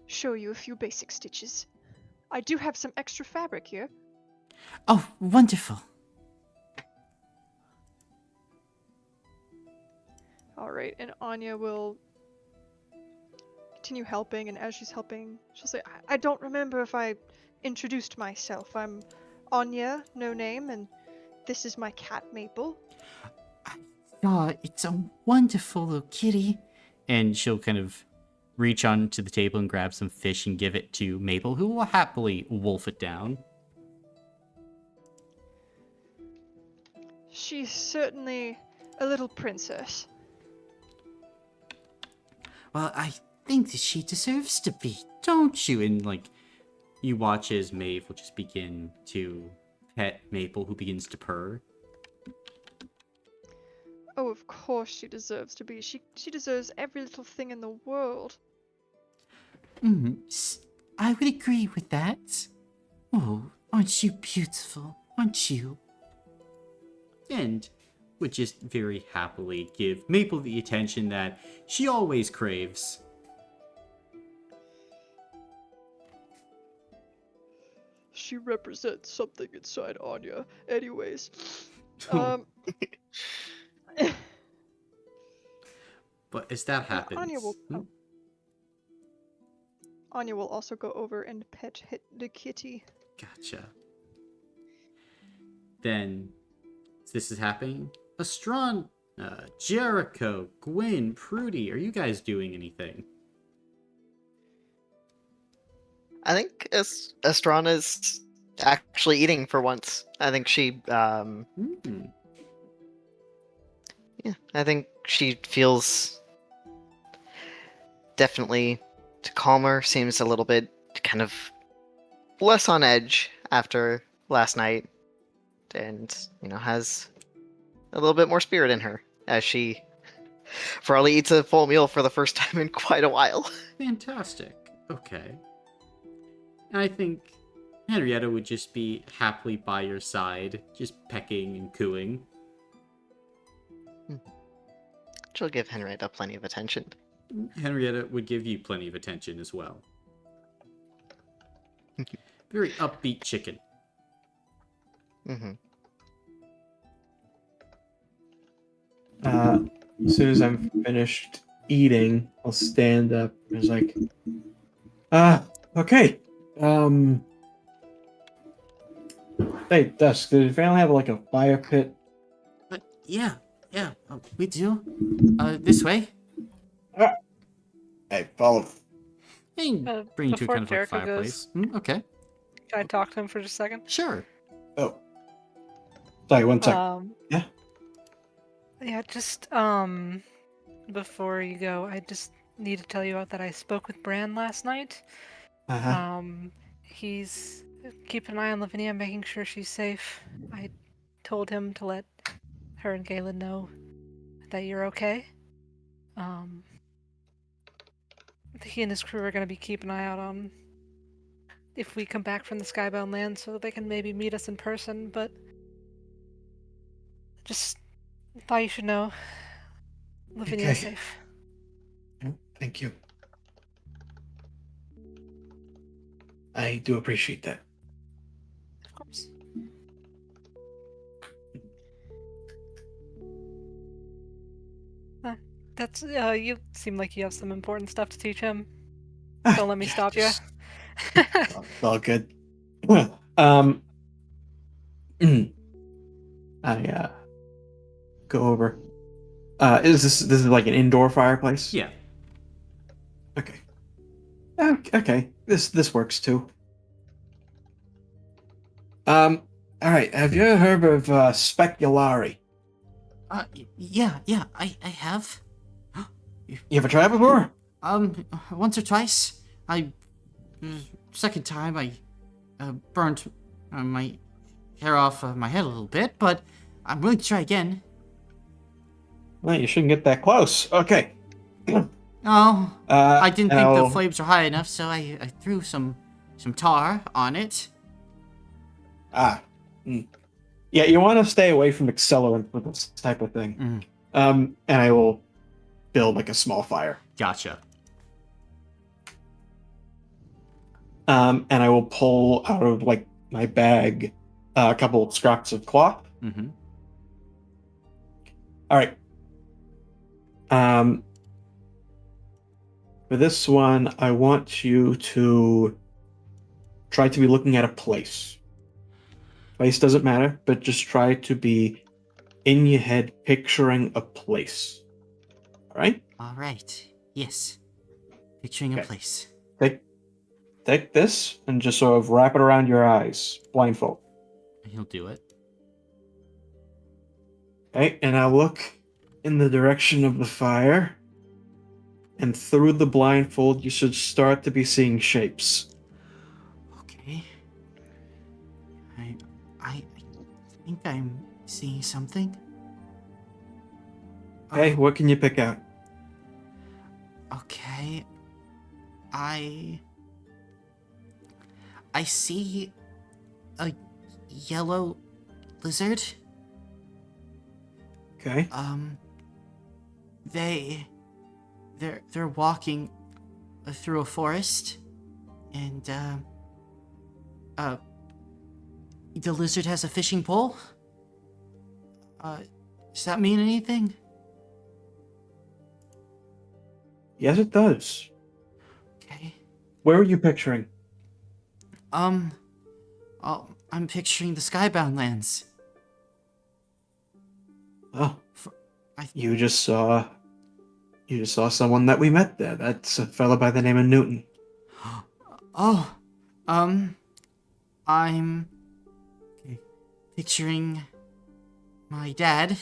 show you a few basic stitches. I do have some extra fabric here. Oh, wonderful. Alright, and Anya will continue helping, and as she's helping, she'll say, I don't remember if I introduced myself. I'm Anya, no name, and this is my cat, Maple. Oh, it's a wonderful little kitty. And she'll kind of reach onto the table and grab some fish and give it to Maple, who will happily wolf it down. She's certainly a little princess. Well, I think that she deserves to be, don't you? And, you watch as Maeve will just begin to pet Maple, who begins to purr. Oh, of course she deserves to be. She deserves every little thing in the world. I would agree with that. Oh, aren't you beautiful? Aren't you? And would just very happily give Maple the attention that she always craves. She represents something inside Anya. Anyways. But as that happens... Anya will also go over and pet the kitty. Gotcha. Then, as this is happening, Astron, Jericho, Gwyn, Prudy, are you guys doing anything? I think Estrana's actually eating for once. I think she, yeah, I think she feels definitely calmer, seems a little bit kind of less on edge after last night, and, has a little bit more spirit in her as she probably eats a full meal for the first time in quite a while. Fantastic. Okay. And I think Henrietta would just be happily by your side, just pecking and cooing. She'll give Henrietta plenty of attention. Henrietta would give you plenty of attention as well. Very upbeat chicken. Mm-hmm. As soon as I'm finished eating, I'll stand up. It's like, okay. Hey, Dusk, did your family have like a fire pit? Yeah, we do. This way. Hey, follow. Hey, bring you to a Before kind of like Jericho fireplace. goes, Okay, can I talk to him for just a second? sure. Oh, sorry, one sec. Yeah. Yeah, just before you go, I just need to tell you that I spoke with Bran last night. Uh-huh. He's keeping an eye on Lavinia, making sure she's safe. I told him to let her and Galen know that you're okay. He and his crew are going to be keeping an eye out on if we come back from the Skybound Land so they can maybe meet us in person, but just thought you should know Lavinia's Okay. safe. Thank you. I do appreciate that. Of course. That's you seem like you have some important stuff to teach him. Don't let me stop you. It's all good. I go over. Is this is like an indoor fireplace? Yeah. Okay. Okay. This works too. All right. Have you ever heard of speculari? Yeah, I have. You ever tried before? Once or twice. Second time I burnt my hair off my head a little bit, but I'm willing to try again. Well, you shouldn't get that close. Okay. Oh, I didn't think the I'll- flames were high enough, so I threw some tar on it. Yeah, you want to stay away from accelerant with this type of thing. And I will build like a small fire. Gotcha. And I will pull out of like my bag a couple of scraps of cloth. Mm-hmm. All right. For this one, I want you to try to be looking at a place. Place doesn't matter, but just try to be in your head picturing a place. All right? All right. Yes. Picturing a place. Take this and just sort of wrap it around your eyes, blindfold. He'll do it. Okay, and now look in the direction of the fire. And through the blindfold, you should start to be seeing shapes. Okay. I think I'm seeing something. Okay, what can you pick out? Okay. I see a yellow lizard. Okay. They're walking through a forest, and the lizard has a fishing pole. Does that mean anything? Yes, it does. Okay. Where are you picturing? I'm picturing the Skybound lands. Oh, I- you just saw someone that we met there. That's a fellow by the name of Newton. Oh, I'm picturing my dad,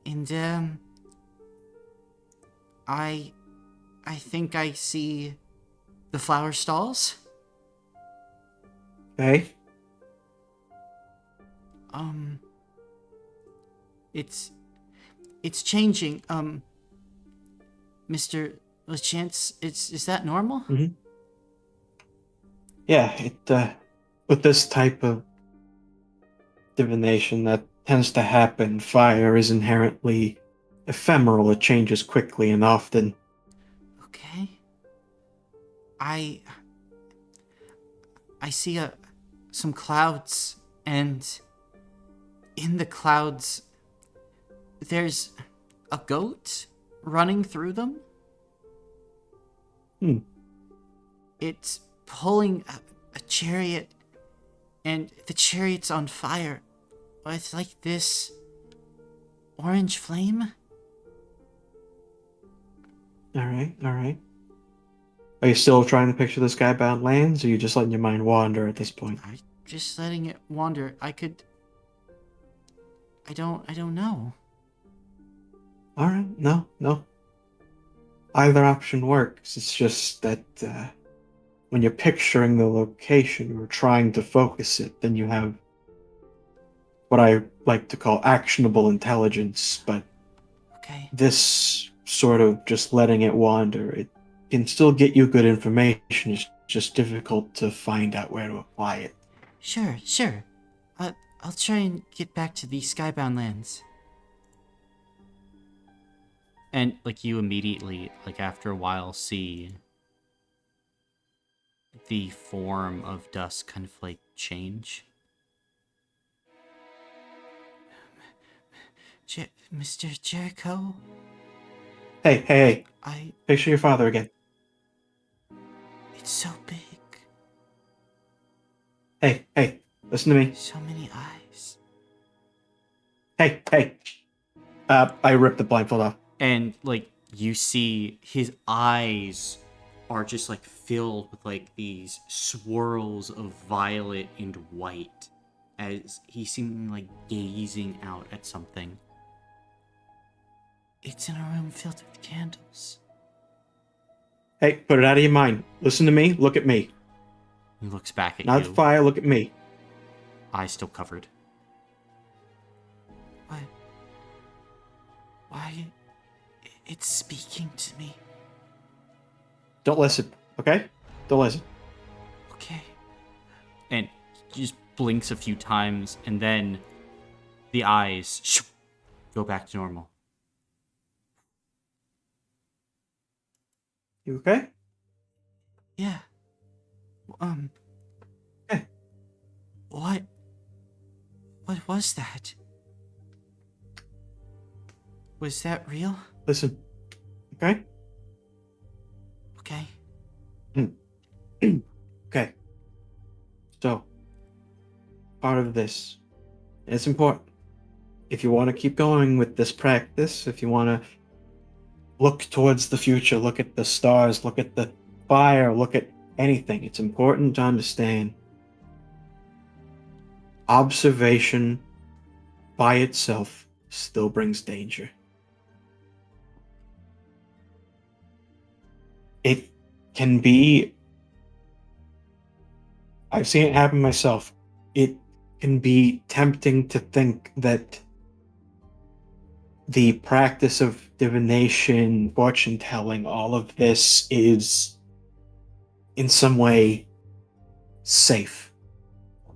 and I I think I see the flower stalls. Okay. It's changing. Mr. Lachance, is that normal? Mm-hmm. Yeah, with this type of divination that tends to happen, fire is inherently ephemeral. It changes quickly and often. Okay. I see some clouds, and in the clouds there's a goat running through them. It's pulling a chariot, and the chariot's on fire with like this orange flame. All right. Are you still trying to picture the skybound lands, or are you just letting your mind wander at this point? I'm just letting it wander. I don't know. All right, no. Either option works. It's just that when you're picturing the location or trying to focus it, then you have what I like to call actionable intelligence, but Okay. this sort of just letting it wander, it can still get you good information. It's just difficult to find out where to apply it. Sure. I'll try and get back to the skybound lands. And like you immediately, like after a while, see the form of Dusk kind of like change. Mr. Jericho? Hey. I. Picture your father again. It's so big. Hey. Listen to me. So many eyes. Hey. I ripped the blindfold off. And like you see his eyes are just like filled with like these swirls of violet and white as he's seemingly like gazing out at something. It's in a room filled with candles. Hey, put it out of your mind. Listen to me. Look at me. He looks back at Not you. the fire. Look at me. Eyes still covered. Why? It's speaking to me. Don't listen. Okay? Don't listen. Okay. And he just blinks a few times, and then the eyes go back to normal. You okay? Yeah. Eh. What was that? Was that real? Listen. Okay? Okay. Okay. So, part of this, it's important. If you want to keep going with this practice, if you want to look towards the future, look at the stars, look at the fire, look at anything, it's important to understand observation by itself still brings danger. It can be, I've seen it happen myself. It can be tempting to think that the practice of divination, fortune telling, all of this is in some way safe.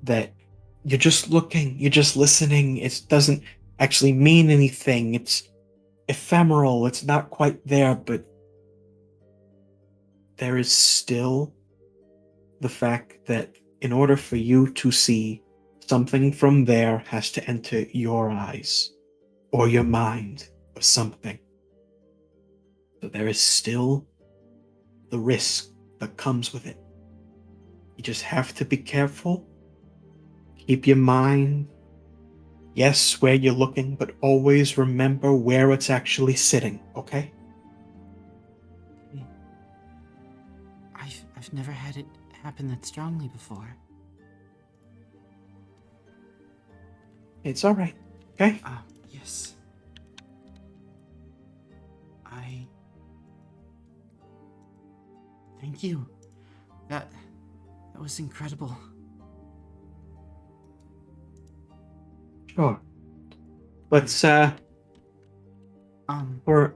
That you're just looking, you're just listening, it doesn't actually mean anything, it's ephemeral, it's not quite there, but there is still the fact that in order for you to see, something from there has to enter your eyes or your mind or something. So there is still the risk that comes with it. You just have to be careful. Keep your mind, yes, where you're looking, but always remember where it's actually sitting, okay? I've never had it happen that strongly before. It's alright, okay? Yes. Thank you. That was incredible. Sure. Let's Um, for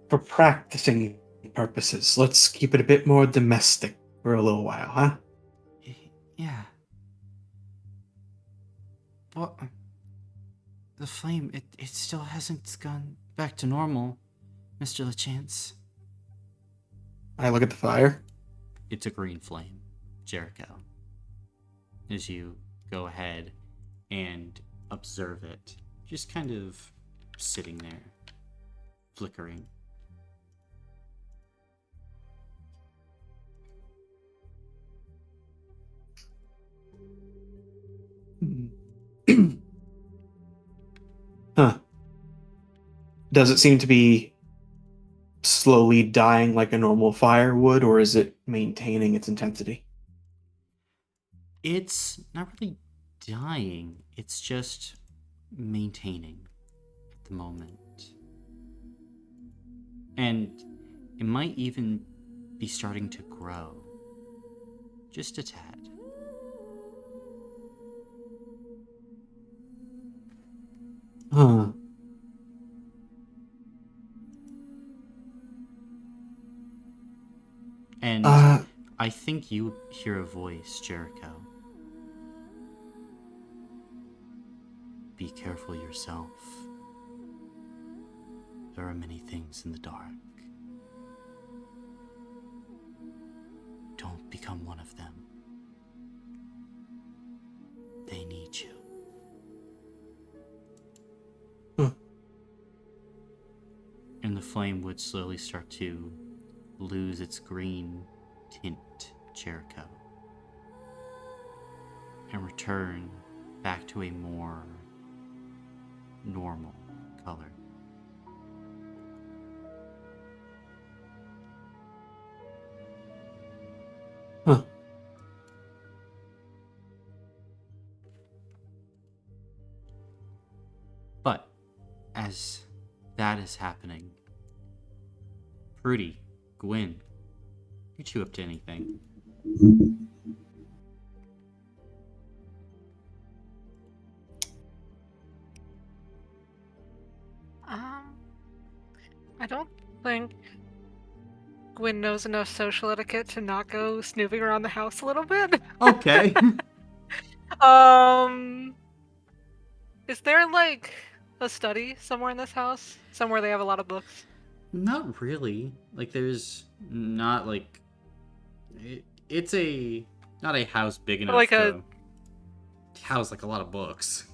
practicing purposes, let's keep it a bit more domestic for a little while, huh? yeah. Well, the flame, it still hasn't gone back to normal, Mr. LeChance. I look at the fire. It's a green flame, Jericho. As you go ahead and observe it, just kind of sitting there, flickering. Huh. Does it seem to be slowly dying like a normal fire would, or is it maintaining its intensity? It's not really dying, it's just maintaining at the moment. And it might even be starting to grow. Just a tad. Huh. And Uh, I think you hear a voice, Jericho. Be careful yourself. There are many things in the dark. Don't become one of them. They need you. Huh. And the flame would slowly start to lose its green tint, Jericho, and return back to a more normal color. Huh. But as that is happening, Prudy, Gwyn, aren't you up to anything? I don't think Gwyn knows enough social etiquette to not go snooping around the house a little bit. Okay. Is there like a study somewhere in this house? Somewhere they have a lot of books? Not really. Like, there's not like it's a not a house big enough Like to house like a lot of books.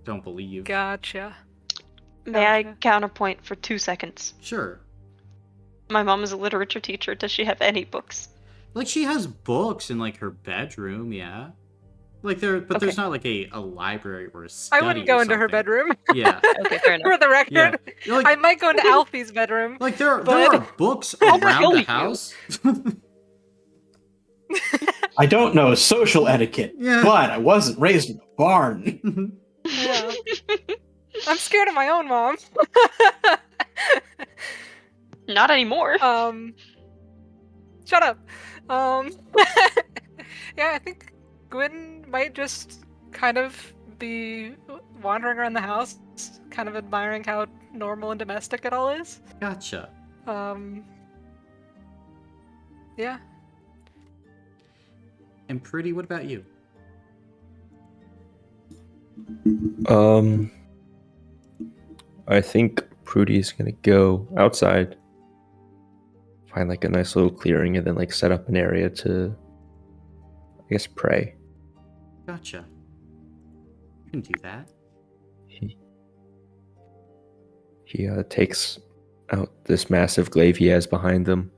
Don't believe. Gotcha. May I Gotcha. counterpoint for 2 seconds? Sure. My mom is a literature teacher. Does she have any books? Like, she has books in like her bedroom, yeah. Like there's Okay. not like a library or a I study. wouldn't go or into her something. bedroom. Yeah. Okay, fair enough. For the record, Yeah. Like, I might go into Alfie's bedroom. like there but- are books I'll around kill the you. house. I don't know social etiquette, Yeah. but I wasn't raised in a barn. Yeah. I'm scared of my own mom. Not anymore. Shut up. Yeah, I think Gwyn might just kind of be wandering around the house, kind of admiring how normal and domestic it all is. Gotcha. Yeah. And Prudy, what about you? I think Prudy's gonna go outside, find like a nice little clearing, and then like set up an area to, I guess, pray. Gotcha. You can do that. He takes out this massive glaive he has behind him,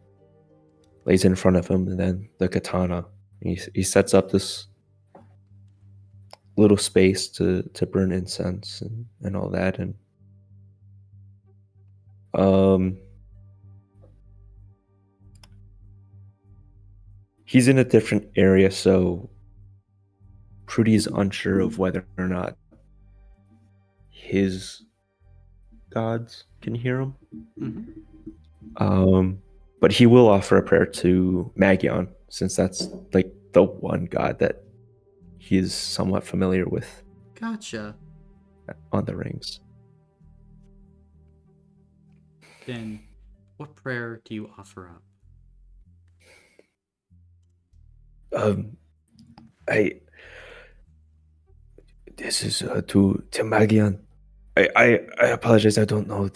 lays it in front of him, and then the katana. He sets up this little space to burn incense and all that, and he's in a different area, so Prudy's unsure of whether or not his gods can hear him. Mm-hmm. But he will offer a prayer to Magion, since that's like the one god that he is somewhat familiar with Gotcha. on the rings. Then, what prayer do you offer up? I This is to Magion. I apologize. I don't know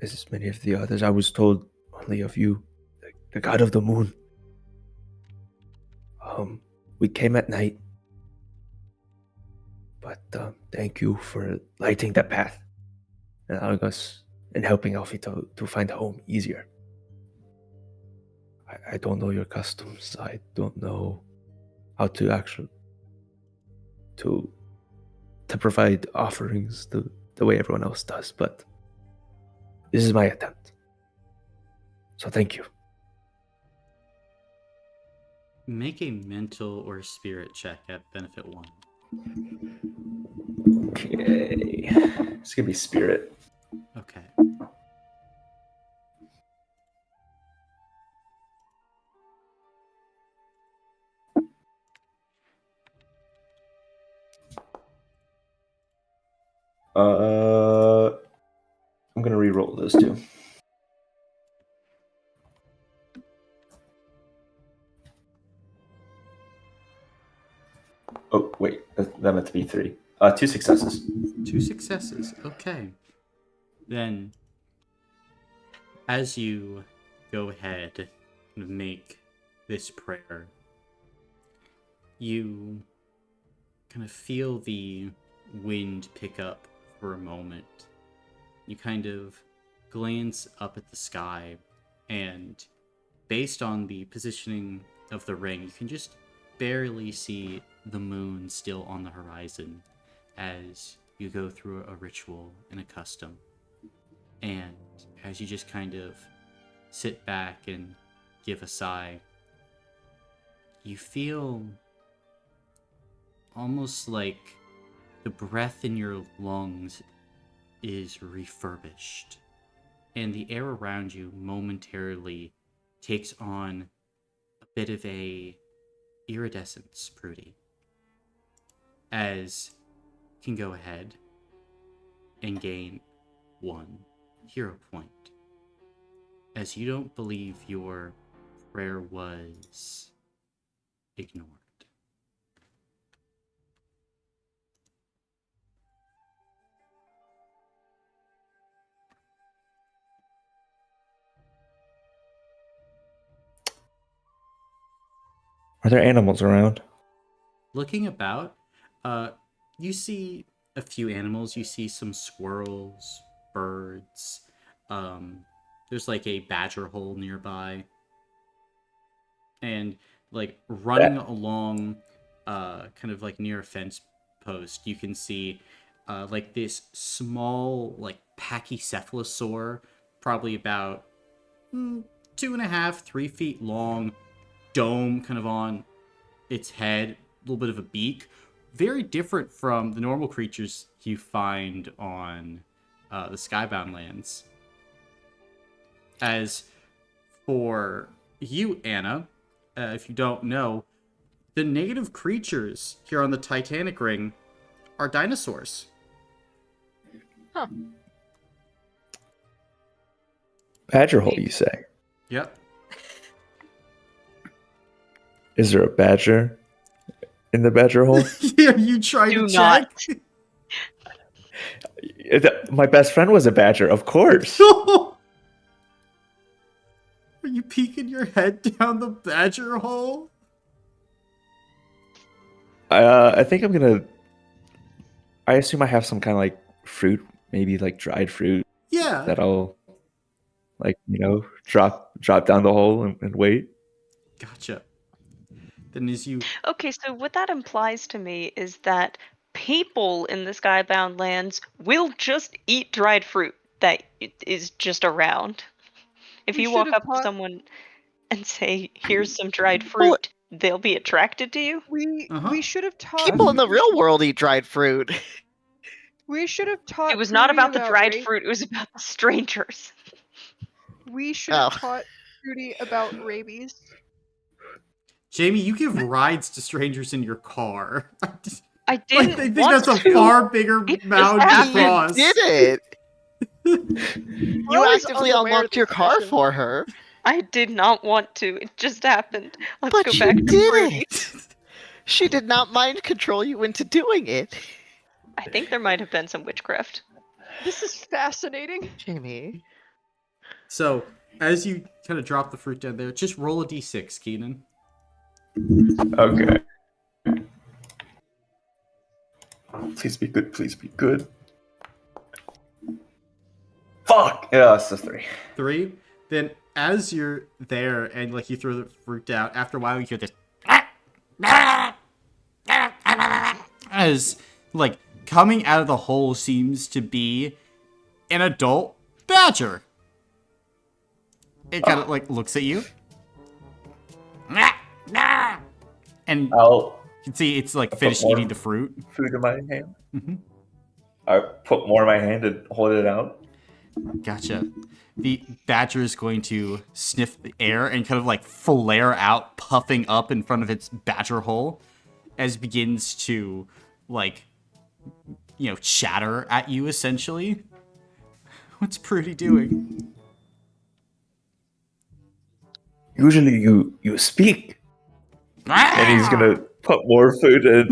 as many of the others. I was told only of you, the god of the moon. We came at night, but thank you for lighting the path and allowing us and helping Alfie to find a home easier. I don't know your customs. I don't know how to actually to provide offerings the way everyone else does, but this is my attempt. So thank you. Make a mental or spirit check at benefit 1. Okay. It's gonna be spirit. Okay. I'm gonna re-roll those two. Oh wait, that meant to be 3. 2 successes. 2 successes. Okay. Then, as you go ahead and make this prayer, you kind of feel the wind pick up for a moment. You kind of glance up at the sky, and based on the positioning of the ring, you can just barely see the moon still on the horizon as you go through a ritual and a custom. And as you just kind of sit back and give a sigh, you feel almost like the breath in your lungs is refurbished, and the air around you momentarily takes on a bit of a iridescence, Prudy. As you can go ahead and gain 1 hero point, as you don't believe your prayer was ignored. Are there animals around? Looking about, you see a few animals. You see some squirrels, birds. There's like a badger hole nearby. And like running along, kind of like near a fence post, you can see like this small, like pachycephalosaur, probably about 2.5, 3 feet long, dome kind of on its head, a little bit of a beak. Very different from the normal creatures you find on the Skybound lands. As for you, Anna, if you don't know, the native creatures here on the Titanic Ring are dinosaurs. Huh. Badger hole, you say? Yep. Is there a badger in the badger hole? Are you trying Do to not. check? My best friend was a badger, of course. Are you peeking your head down the badger hole? I think I'm gonna. I assume I have some kind of like fruit, maybe like dried fruit Yeah. that I'll, like, drop down the hole and wait. Gotcha. Then as you... Okay, so what that implies to me is that people in the Skybound lands will just eat dried fruit that is just around. If We you should walk have up to taught- someone and say, "Here's some dried fruit," they'll be attracted to you. We should have taught People in the Prudy- real world eat dried fruit. We should have taught. It was not Prudy about the dried race. fruit, it was about the strangers. We should have Oh. taught Trudy about rabies. Jamie, you give rides to strangers in your car. I Like, didn't they think want that's a to. far bigger It just mound to happened. cross. You did it. You always actively unaware unlocked of your this car question. for her. I did not want to. It just happened. Let's But go you back to did Fruity. it. She did not mind control you into doing it. I think there might have been some witchcraft. This is fascinating. Jamie. So, as you kind of drop the fruit down there, just roll a d6, Keenan. Okay. Please be good. Please be good. Fuck! Yeah, it's a 3. 3. Then, as you're there and like you throw the fruit down, after a while you hear this. As like coming out of the hole seems to be an adult badger. It kind of like looks at you. And I'll you can see it's like put finished more eating the fruit. food in my hand. Mhm. I put more in my hand and hold it out. Gotcha. The badger is going to sniff the air and kind of like flare out, puffing up in front of its badger hole as it begins to like, you know, chatter at you essentially. What's Prudy doing? Usually you speak. And he's gonna put more food in.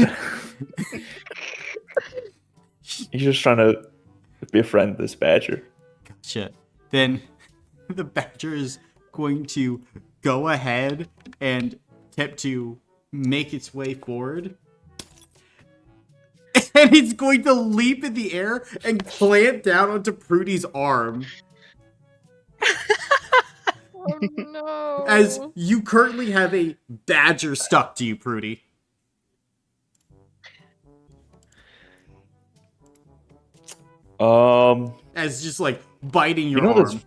He's just trying to befriend this badger. Gotcha. Then the badger is going to go ahead and attempt to make its way forward. And it's going to leap in the air and clamp down onto Prudy's arm. Oh no. As you currently have a badger stuck to you, Prudy. As just like biting your know arm. those-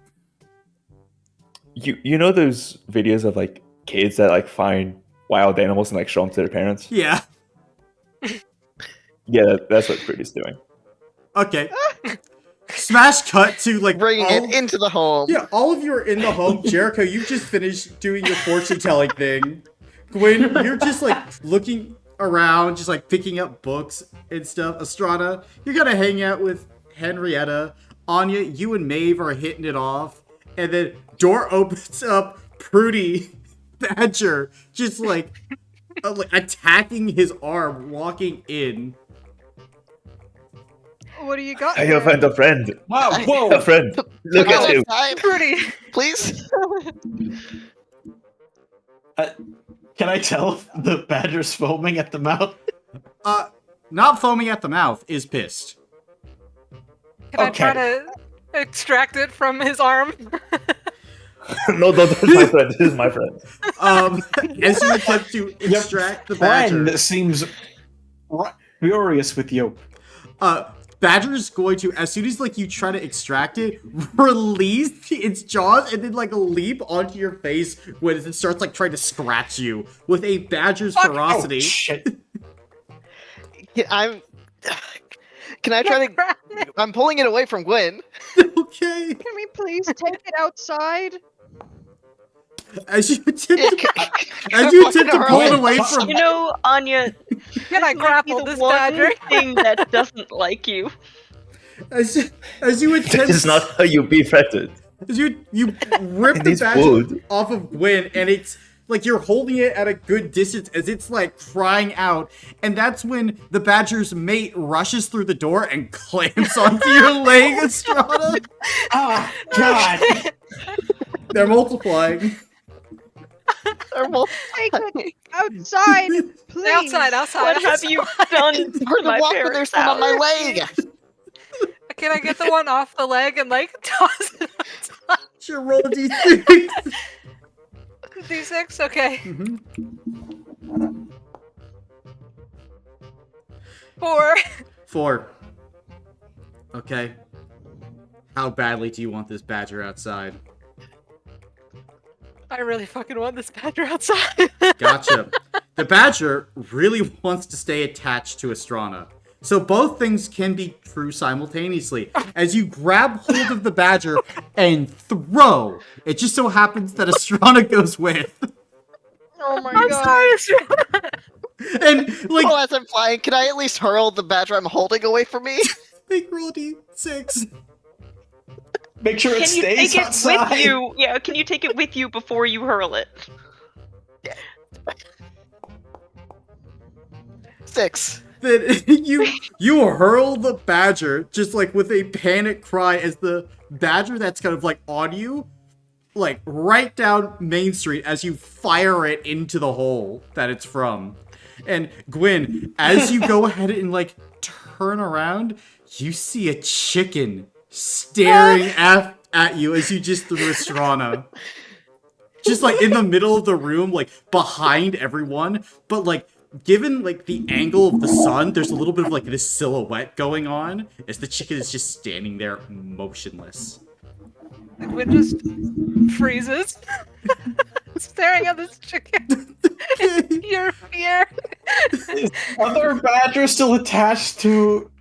you know those videos of like kids that like find wild animals and like show them to their parents? Yeah. Yeah, that's what Pretty's doing. Okay. Smash cut to like Bringing all, it into the home. Yeah, all of you are in the home. Jericho, you just finished doing your fortune telling thing. Gwen, you're just like looking around, just like picking up books and stuff. Estrada, you're gonna hang out with Henrietta. Anya, you and Maeve are hitting it off. And then door opens up, Prudy Badger just like attacking his arm, walking in. What do you got? Hey, you there? find a friend. Wow, A whoa! friend. Look Come at you. outside, Pretty. please. Can I tell if the badger's foaming at the mouth? Not foaming at the mouth, is pissed. Can I try Okay. to extract it from his arm? No, don't touch my friend. This is my friend. As you attempt to extract the badger, Bran seems furious with you. Badger is going to, as soon as like you try to extract it, release its jaws and then like leap onto your face when it starts like trying to scratch you with a badger's ferocity. Oh, shit. I'm. Can I try to? I'm pulling it away from Gwen. Okay. Can we please take it outside? As you attempt to, As pull it away from, You know, Anya, Can I might be grapple the this one badger? thing that doesn't like you. as you attempt, This is not how you befriended. as you rip It the needs badger food. off of Gwen, and it's like you're holding it at a good distance as it's like crying out, and that's when the badger's mate rushes through the door and clamps onto your leg, Estrada. Ah, God. They're multiplying. Take it outside, please. Outside. What have you done Hard to to my walk when there's parents' one on my house? leg. Can I get the one off the leg and like toss it outside? Sure, roll a d6. D6? Okay. Mhm. 4. 4. Okay. How badly do you want this badger outside? I really fucking want this badger outside. Gotcha. The badger really wants to stay attached to Estrana. So both things can be true simultaneously. As you grab hold of the badger and throw, it just so happens that Astrana goes with. Oh my I'm god. sorry. And like, Well, as I'm flying, can I at least hurl the badger I'm holding away from me? make roll D6. Make sure it Can you stays take it outside. with you? Yeah, can you take it with you before you hurl it? 6. Then you hurl the badger just like with a panic cry as the badger that's kind of like on you, like right down Main Street as you fire it into the hole that it's from. And Gwyn, as you go ahead and like turn around, you see a chicken staring at you as you just threw Astrana. Just like in the middle of the room, like behind everyone, but like given like the angle of the sun, there's a little bit of like this silhouette going on as the chicken is just standing there motionless. Gwyn just freezes, staring at this chicken in pure fear. Is other badger still attached to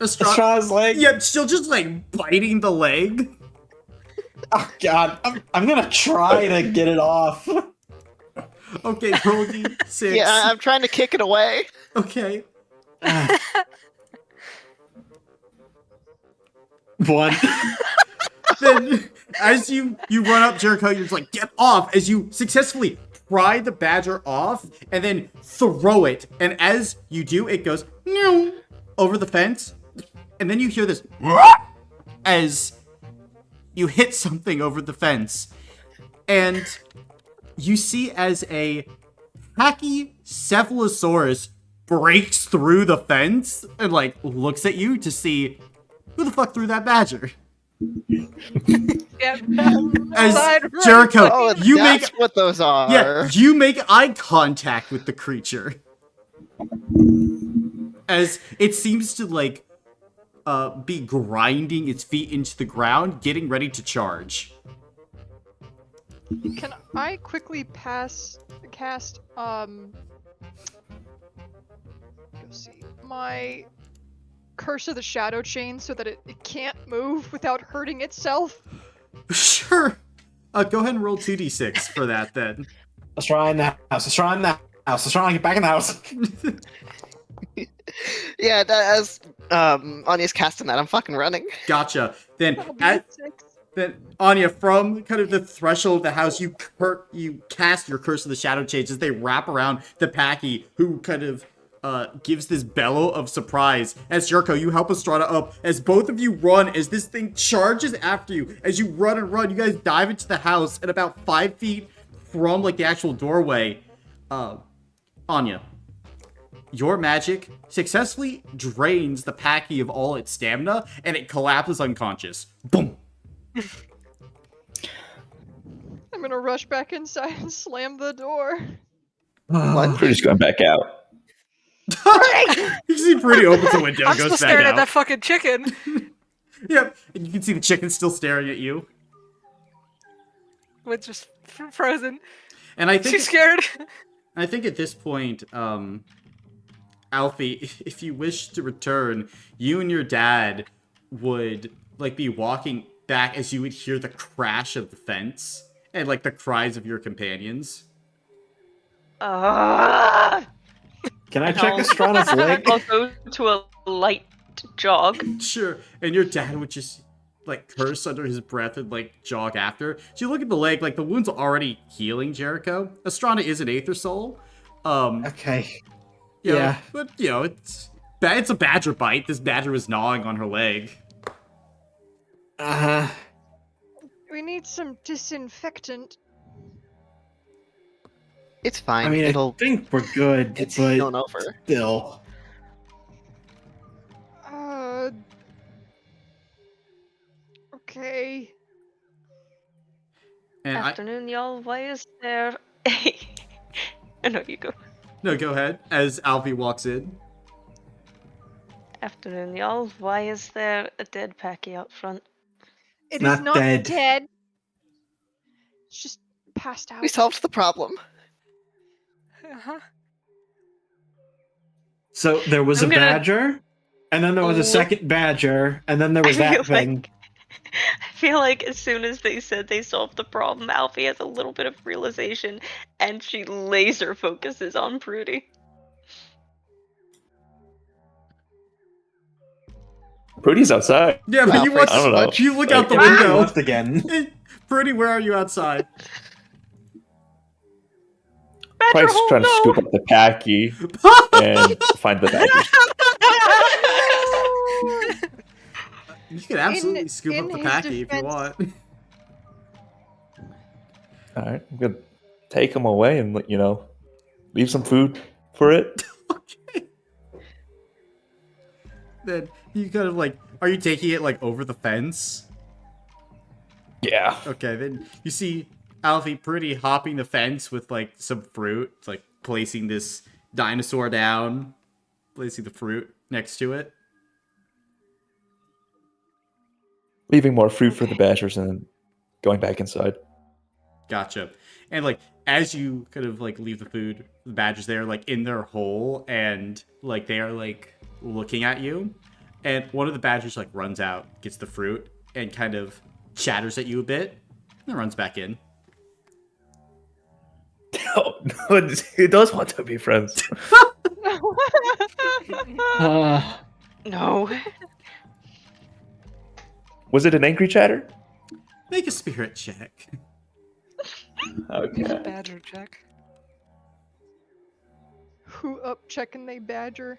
Astrana's leg? Yep, still just like biting the leg. Oh god, I'm gonna try to get it off. Okay, roll D6. Yeah, I'm trying to kick it away. Okay. One. Then, as you run up Jericho, you're just like, get off! As you successfully pry the badger off and then throw it. And as you do, it goes over the fence. And then you hear this as you hit something over the fence. And you see as a Pachycephalosaurus breaks through the fence and like looks at you to see who the fuck threw that badger. Yep. As Side right. Jericho, Oh, you that's make what those are. yeah, you make eye contact with the creature. As it seems to like be grinding its feet into the ground, getting ready to charge. Can I quickly cast go see my Curse of the Shadow Chain so that it can't move without hurting itself? Sure. Go ahead and roll 2d6 for that then. Let's try in the house. Let's try in the house. Let's try and get back in the house. Yeah, as Anya's casting that, I'm fucking running. Gotcha. Then That'll be a 6. Then Anya, from kind of the threshold of the house, you cast your Curse of the Shadow Chains as they wrap around the Packy, who kind of gives this bellow of surprise. As Jericho, you help Estrada up as both of you run as this thing charges after you. As you run and run, you guys dive into the house at about 5 feet from like the actual doorway. Anya, your magic successfully drains the Packy of all its stamina, and it collapses unconscious. Boom. I'm gonna rush back inside and slam the door. We're just going back out. You see pretty open the window, I'm goes still back staring at out. that fucking chicken. Yep, and you can see the chicken still staring at you. With just frozen. And I think She's scared. I think at this point, Alfie, if you wish to return, you and your dad would like be walking back as you would hear the crash of the fence and like the cries of your companions. Can I check Estrada's leg? I'll go to a light jog. Sure. And your dad would just like curse under his breath and like jog after. So you look at the leg, like the wound's already healing, Jericho. Estrada is an Aether Soul. Okay. You know, Yeah. but you know, it's a badger bite. This badger was gnawing on her leg. We need some disinfectant. It's fine. I mean, I think we're good, It's but healing over. still. Okay. And Afternoon, y'all. Why is there? Oh, no, you go. no, go ahead. As Alfie walks in. Afternoon, y'all. Why is there a dead Packy out front? It is Not not dead. dead. It's just passed out. We solved the problem. Uh-huh. So there was I'm a gonna- badger. And then there was a second badger, and then there was that thing. I feel like as soon as they said they solved the problem, Alfie has a little bit of realization, and she laser focuses on Prudy. Prudy's outside. Yeah, but you Alfred, watch. I don't know. You look out the Maybe window. left again. Prudy, where are you outside? Badger Probably hole, trying to no! scoop up the packy and find the badgers. You can absolutely scoop in up the his packy if you defense- want. All right, I'm gonna take him away and leave some food for it. Okay. Then you kind of like, are you taking it like over the fence? Yeah. Okay, then you see Alfie pretty hopping the fence with like some fruit, like placing this dinosaur down, placing the fruit next to it. Leaving more fruit for the badgers and then going back inside. Gotcha. And like as you kind of like leave the food, the badgers there like in their hole and like they are like looking at you. And one of the badgers like runs out, gets the fruit, and kind of chatters at you a bit, and then runs back in. No, he does want to be friends. No. Was it an angry chatter? Make a spirit check. Okay. Badger check. Who up checking they badger?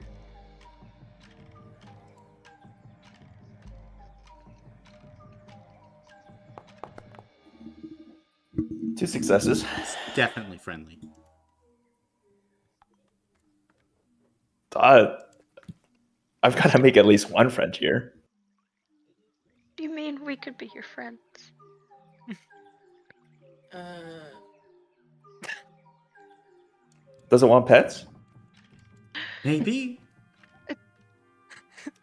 Two successes. It's definitely friendly. I've got to make at least one friend here. You mean we could be your friends? Does it want pets? Maybe.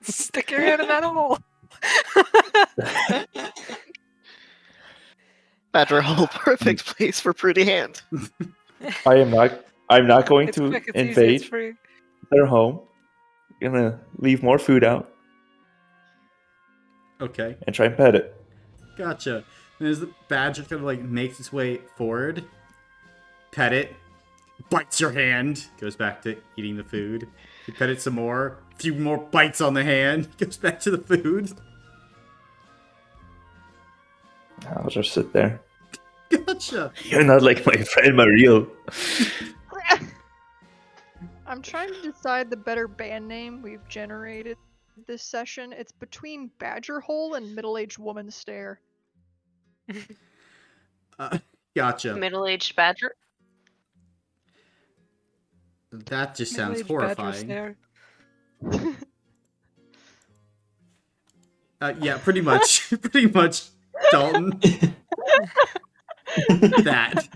Stick your hand in that hole. Badger hole, perfect place for Prudy hand. I'm not going It's to quick, it's easy, invade it's free. their home. Gonna leave more food out Okay. and try and pet it. Gotcha. And as the badger kind of like makes its way forward, pet it, bites your hand, goes back to eating the food. You pet it some more, a few more bites on the hand, goes back to the food. I'll just sit there. Gotcha. You're not like my friend Mario. I'm trying to decide the better band name we've generated this session. It's between Badger Hole and Middle-Aged Woman Stare. Gotcha. Middle-aged badger? That just sounds Middle-aged badger horrifying. stare. Yeah, pretty much. Pretty much, Dalton. That.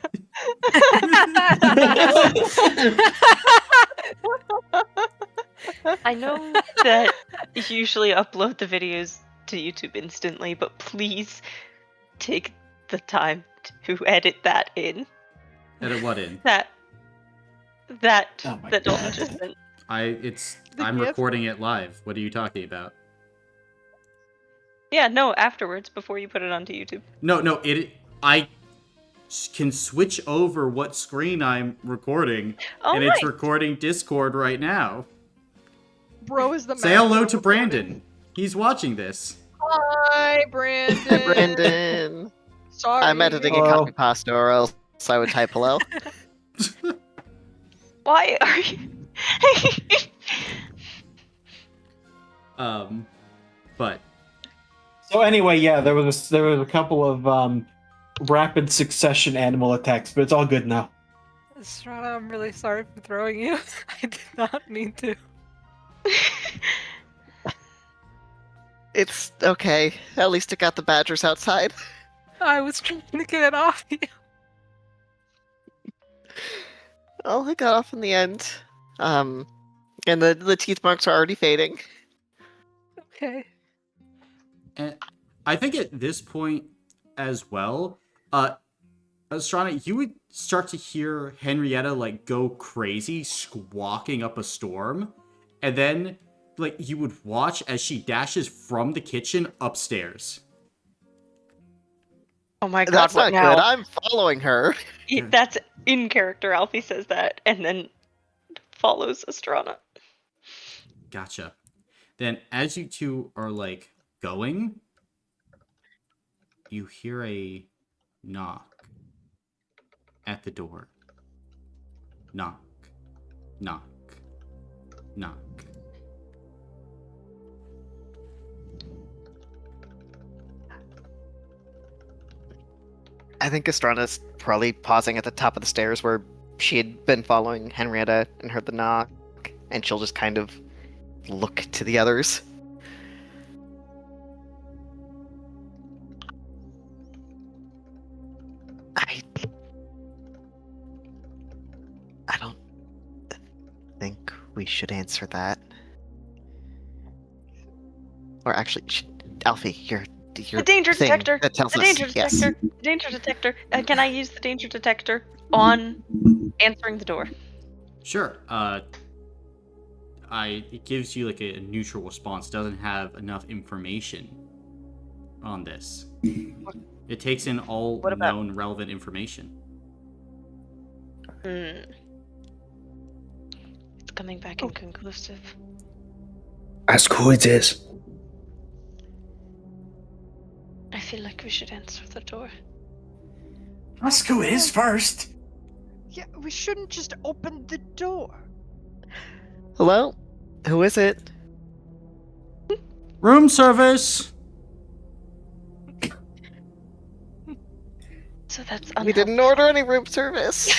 I know that you usually upload the videos to YouTube instantly, but please take the time to edit that in. Edit what in? That Oh my that Dalton God. just sent. I'm gift? recording it live. What are you talking about? Yeah, no, afterwards, before you put it onto YouTube. No, I can switch over what screen I'm recording, Oh, and nice. it's recording Discord right now. Bro is the Say master hello of to recording. Brandon. He's watching this. Hi, Brandon. Brandon. Sorry. I'm editing a Hello. copy pasta, or else I would type hello. Why are you? But So anyway, yeah, there was a couple of rapid succession animal attacks, but it's all good now. Strana, I'm really sorry for throwing you. I did not mean to. It's okay. At least it got the badgers outside. I was trying to get it off you. Oh, it got off in the end. And the teeth marks are already fading. Okay. and I think at this point as well, Astrana, you would start to hear Henrietta like go crazy, squawking up a storm, and then like you would watch as she dashes from the kitchen upstairs. Oh my god, That's what not now? good. I'm following her. That's in character. Alfie says that and then follows Astrana. Gotcha. Then as you two are like going, you hear a knock at the door. Knock. Knock. Knock. I think Estrana's probably pausing at the top of the stairs where she had been following Henrietta and heard the knock, and she'll just kind of look to the others. I don't think we should answer that. Or actually, Alfie, your The danger thing detector! that tells The us, danger yes. detector! The danger detector! Can I use the danger detector on answering the door? Sure. It gives you like a neutral response. Doesn't have enough information on this. It takes in all What about- known relevant information. It's coming back inconclusive. Ask who it is. I feel like we should answer the door. Ask who it is first. Yeah, we shouldn't just open the door. Hello? Who is it? Room service. So that's We didn't order any room service.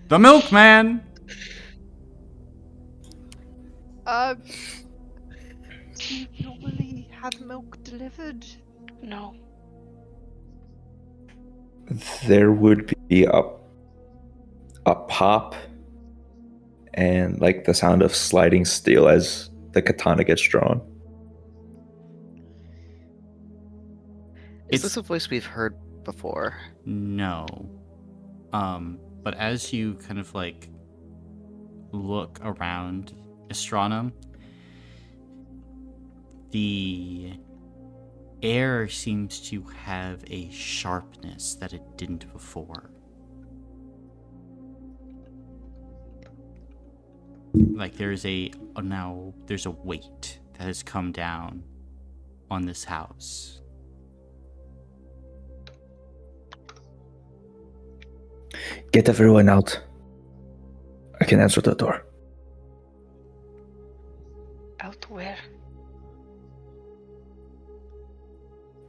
The milkman. Do you normally have milk delivered? No. There would be a pop and like the sound of sliding steel as the katana gets drawn. Is this a voice we've heard before? No. But as you kind of like look around Estrana, the air seems to have a sharpness that it didn't before. Like there's a weight that has come down on this house. Get everyone out. I can answer the door. Out where?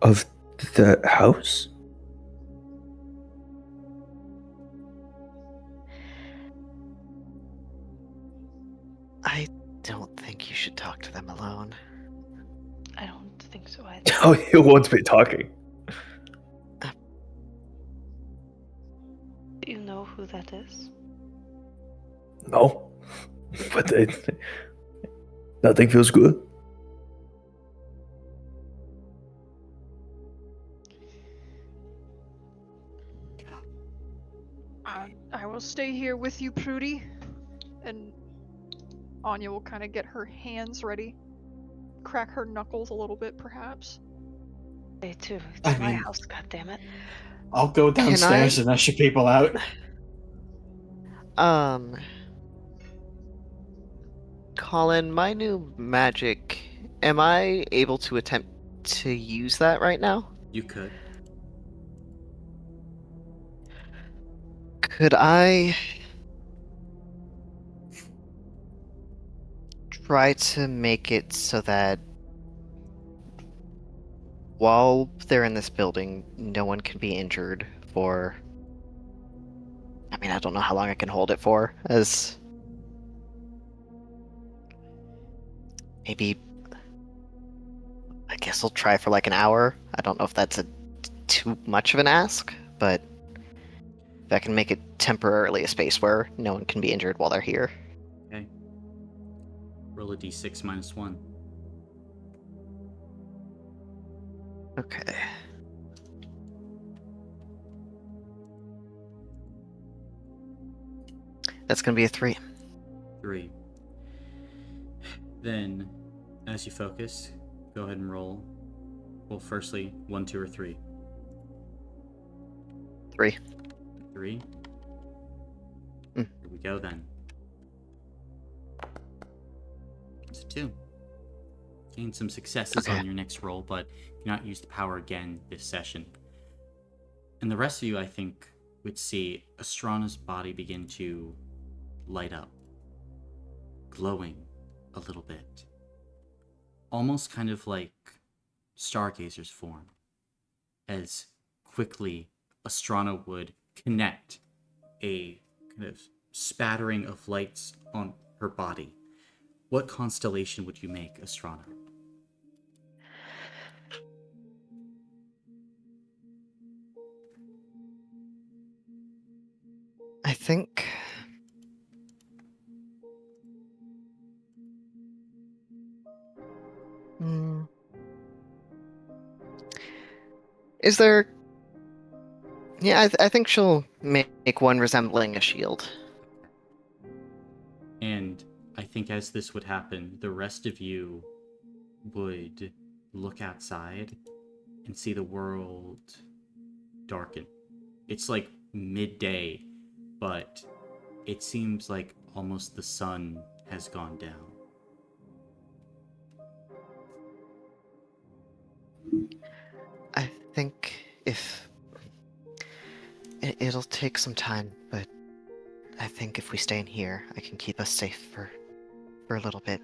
Of the house? I don't think you should talk to them alone. I don't think so either. Oh, you won't be talking. Do you know who that is? No. But nothing feels good. I will stay here with you, Prudy. And Anya will kind of get her hands ready. Crack her knuckles a little bit, perhaps. They too. It's I my mean- house, goddammit. I'll go downstairs and usher people out. Colin, my new magic, am I able to attempt to use that right now? You could. Could I try to make it so that while they're in this building, no one can be injured for... I mean, I don't know how long I can hold it for, as... Maybe... I guess I'll try for like an hour. I don't know if that's too much of an ask, but... If I can make it temporarily a space where no one can be injured while they're here. Okay. Roll a d6 minus 1. Okay. That's gonna be a 3. 3. Then, as you focus, go ahead and roll. Well, firstly, 1, 2, or 3. 3. 3. Mm. Here we go then. It's a 2. Gain some successes Okay. on your next roll, but do not use the power again this session. And the rest of you, I think, would see Astrana's body begin to light up, glowing a little bit. Almost kind of like stargazers form, as quickly Astrana would connect a kind of spattering of lights on her body. What constellation would you make, Astrana? I think... Is there... Yeah, I think she'll make one resembling a shield. And I think as this would happen, the rest of you would look outside and see the world darken. It's like midday, but it seems like almost the sun has gone down. I think if... It'll take some time, but I think if we stay in here, I can keep us safe for a little bit.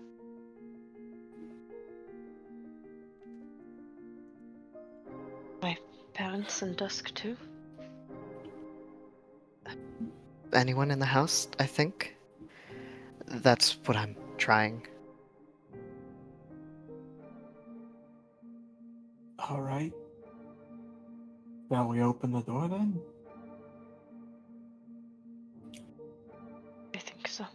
My parents and Dusk too. Anyone in the house, I think? That's what I'm trying. All right. Shall we open the door then? I think so.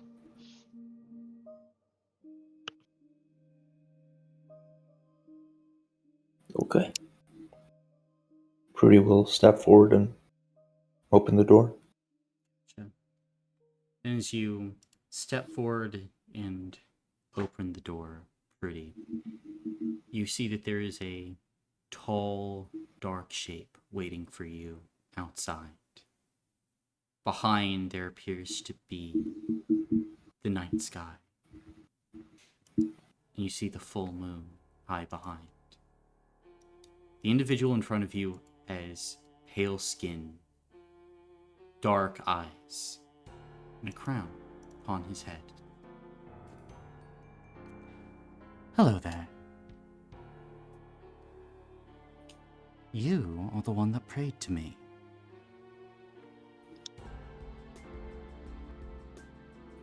Okay. Prudy will step forward and open the door. Sure. And as you step forward and open the door, Pretty, you see that there is a tall, dark shape waiting for you outside. Behind, there appears to be the night sky. And you see the full moon high behind. The individual in front of you has pale skin, dark eyes, and a crown upon his head. Hello there. You are the one that prayed to me.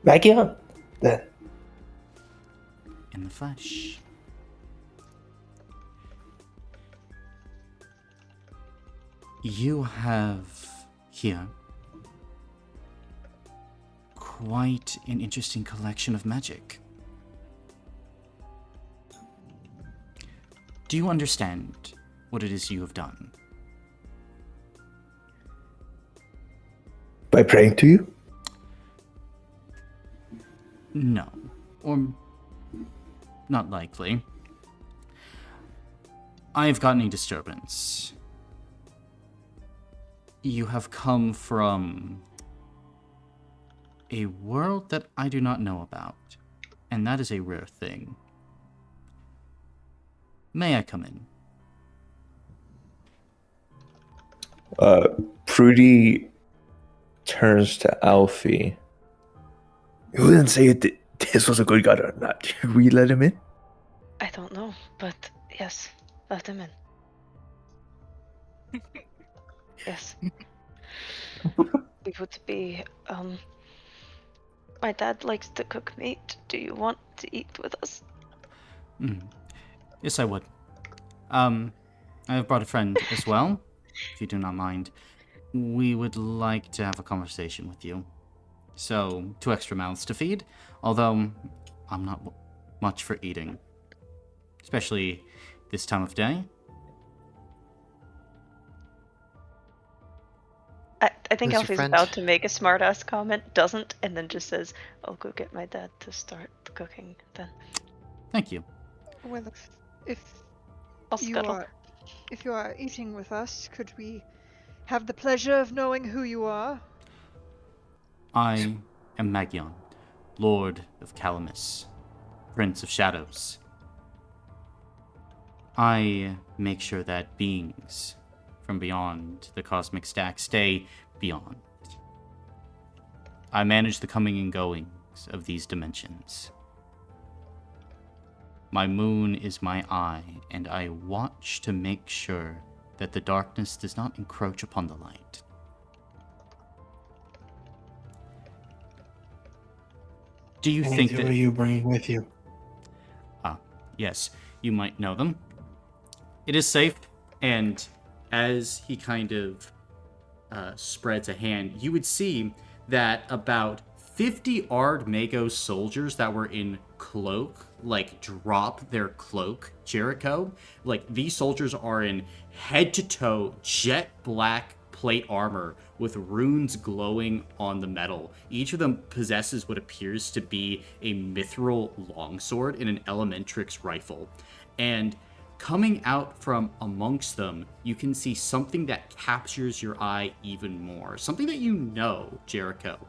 Back up, then. In the flesh. You have here quite an interesting collection of magic. Do you understand what it is you have done? By praying to you? No. Or not likely. I have gotten a disturbance. You have come from a world that I do not know about, and that is a rare thing. May I come in? Prudy turns to Alfie. You didn't say this was a good guy or not. Did we let him in? I don't know, but yes, let him in. Yes. We would be, my dad likes to cook meat. Do you want to eat with us? Yes, I would. I have brought a friend as well, if you do not mind. We would like to have a conversation with you. So, 2 extra mouths to feed, although I'm not much for eating. Especially this time of day. I think Who's your Alfie's friend? about to make a smart-ass comment, doesn't, and then just says, I'll go get my dad to start the cooking then. Thank you. Well, if I'll you scuttle. are if you are eating with us, could we have the pleasure of knowing who you are? I am Magion, Lord of Calamus, Prince of Shadows. I make sure that beings from beyond the cosmic stack stay beyond. I manage the coming and goings of these dimensions. My moon is my eye, and I watch to make sure that the darkness does not encroach upon the light. Do you think Who that... are you bringing with you? Yes, you might know them. It is safe, and as he kind of spreads a hand, you would see that about 50 Ardmago soldiers that were in cloak, like, drop their cloak, Jericho. Like, these soldiers are in head-to-toe jet black plate armor with runes glowing on the metal. Each of them possesses what appears to be a mithril longsword and an elementrix rifle. And coming out from amongst them, you can see something that captures your eye even more. Something that you know, Jericho.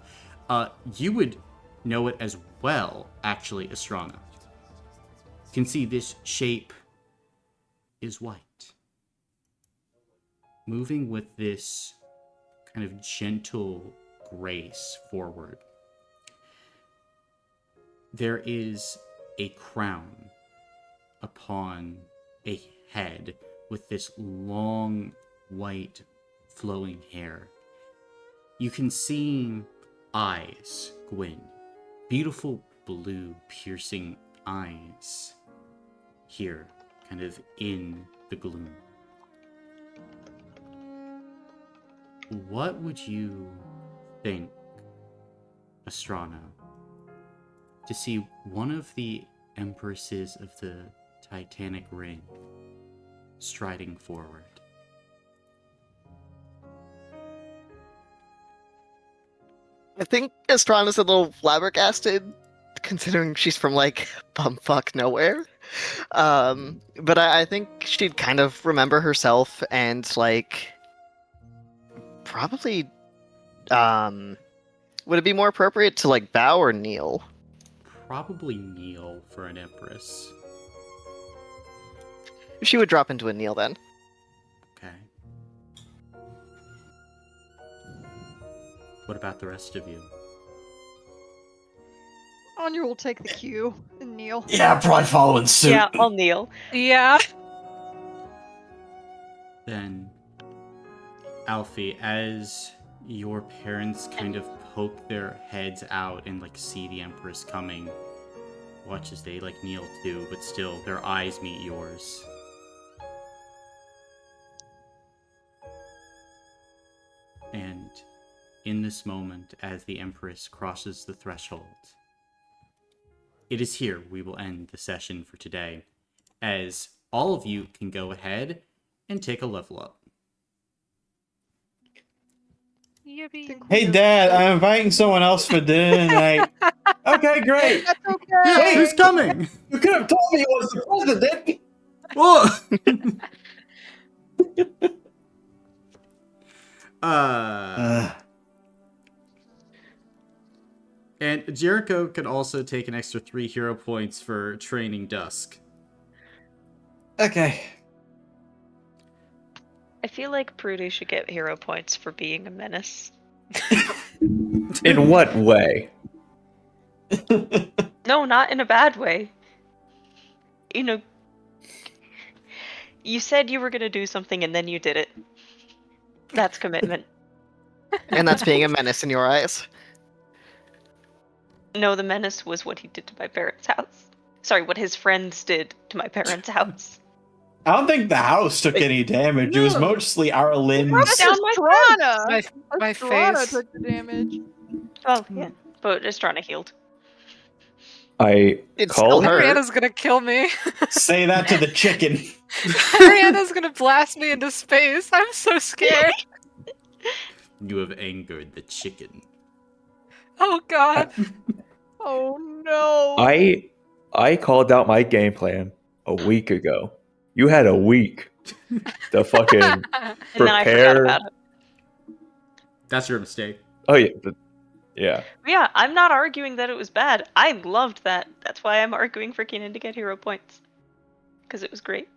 You would know it as well, actually, Estrana. You can see this shape is white. Moving with this kind of gentle grace forward. There is a crown upon a head with this long, white, flowing hair. You can see eyes, Gwyn. Beautiful blue, piercing eyes. Here, kind of in the gloom. What would you think, Estrana, to see one of the empresses of the Titanic Ring striding forward? I think Estrana's a little flabbergasted, considering she's from, like, bumfuck nowhere. But I think she'd kind of remember herself and, like, probably, would it be more appropriate to, like, bow or kneel? Probably kneel for an empress. She would drop into a kneel then. Okay. What about the rest of you? Anya will take the cue and kneel. Yeah, probably following suit. Yeah, I'll kneel. Yeah. Then, Alfie, as your parents kind of poke their heads out and like see the Empress coming, watch as they like kneel too, but still their eyes meet yours. And in this moment, as the Empress crosses the threshold, it is here we will end the session for today, as all of you can go ahead and take a level up. Yippee. Hey, Dad, I'm inviting someone else for dinner tonight. Okay, great. That's okay. Yeah, who's coming? You could have told me it was the president. Whoa! And Jericho can also take an extra 3 hero points for training Dusk. Okay. I feel like Prudy should get hero points for being a menace. In what way? No, not in a bad way. You know, you said you were gonna do something and then you did it. That's commitment. And that's being a menace in your eyes. No, the menace was what he did to my parents' house. Sorry, what his friends did to my parents' house. I don't think the house took any damage. It was No. mostly our limbs. That's down my Estrana. My Estrana face. took the damage. Oh, yeah. But Estrana healed. I It's call still her. Ariana's gonna kill me. Say that to the chicken. Ariana's gonna blast me into space. I'm so scared. You have angered the chicken. Oh god. Oh no. I I called out my game plan a week ago. You had a week to fucking And then I forgot prepare. about it. That's your mistake. Oh yeah, yeah. Yeah, I'm not arguing that it was bad. I loved that. That's why I'm arguing for Keenan to get hero points. Because it was great.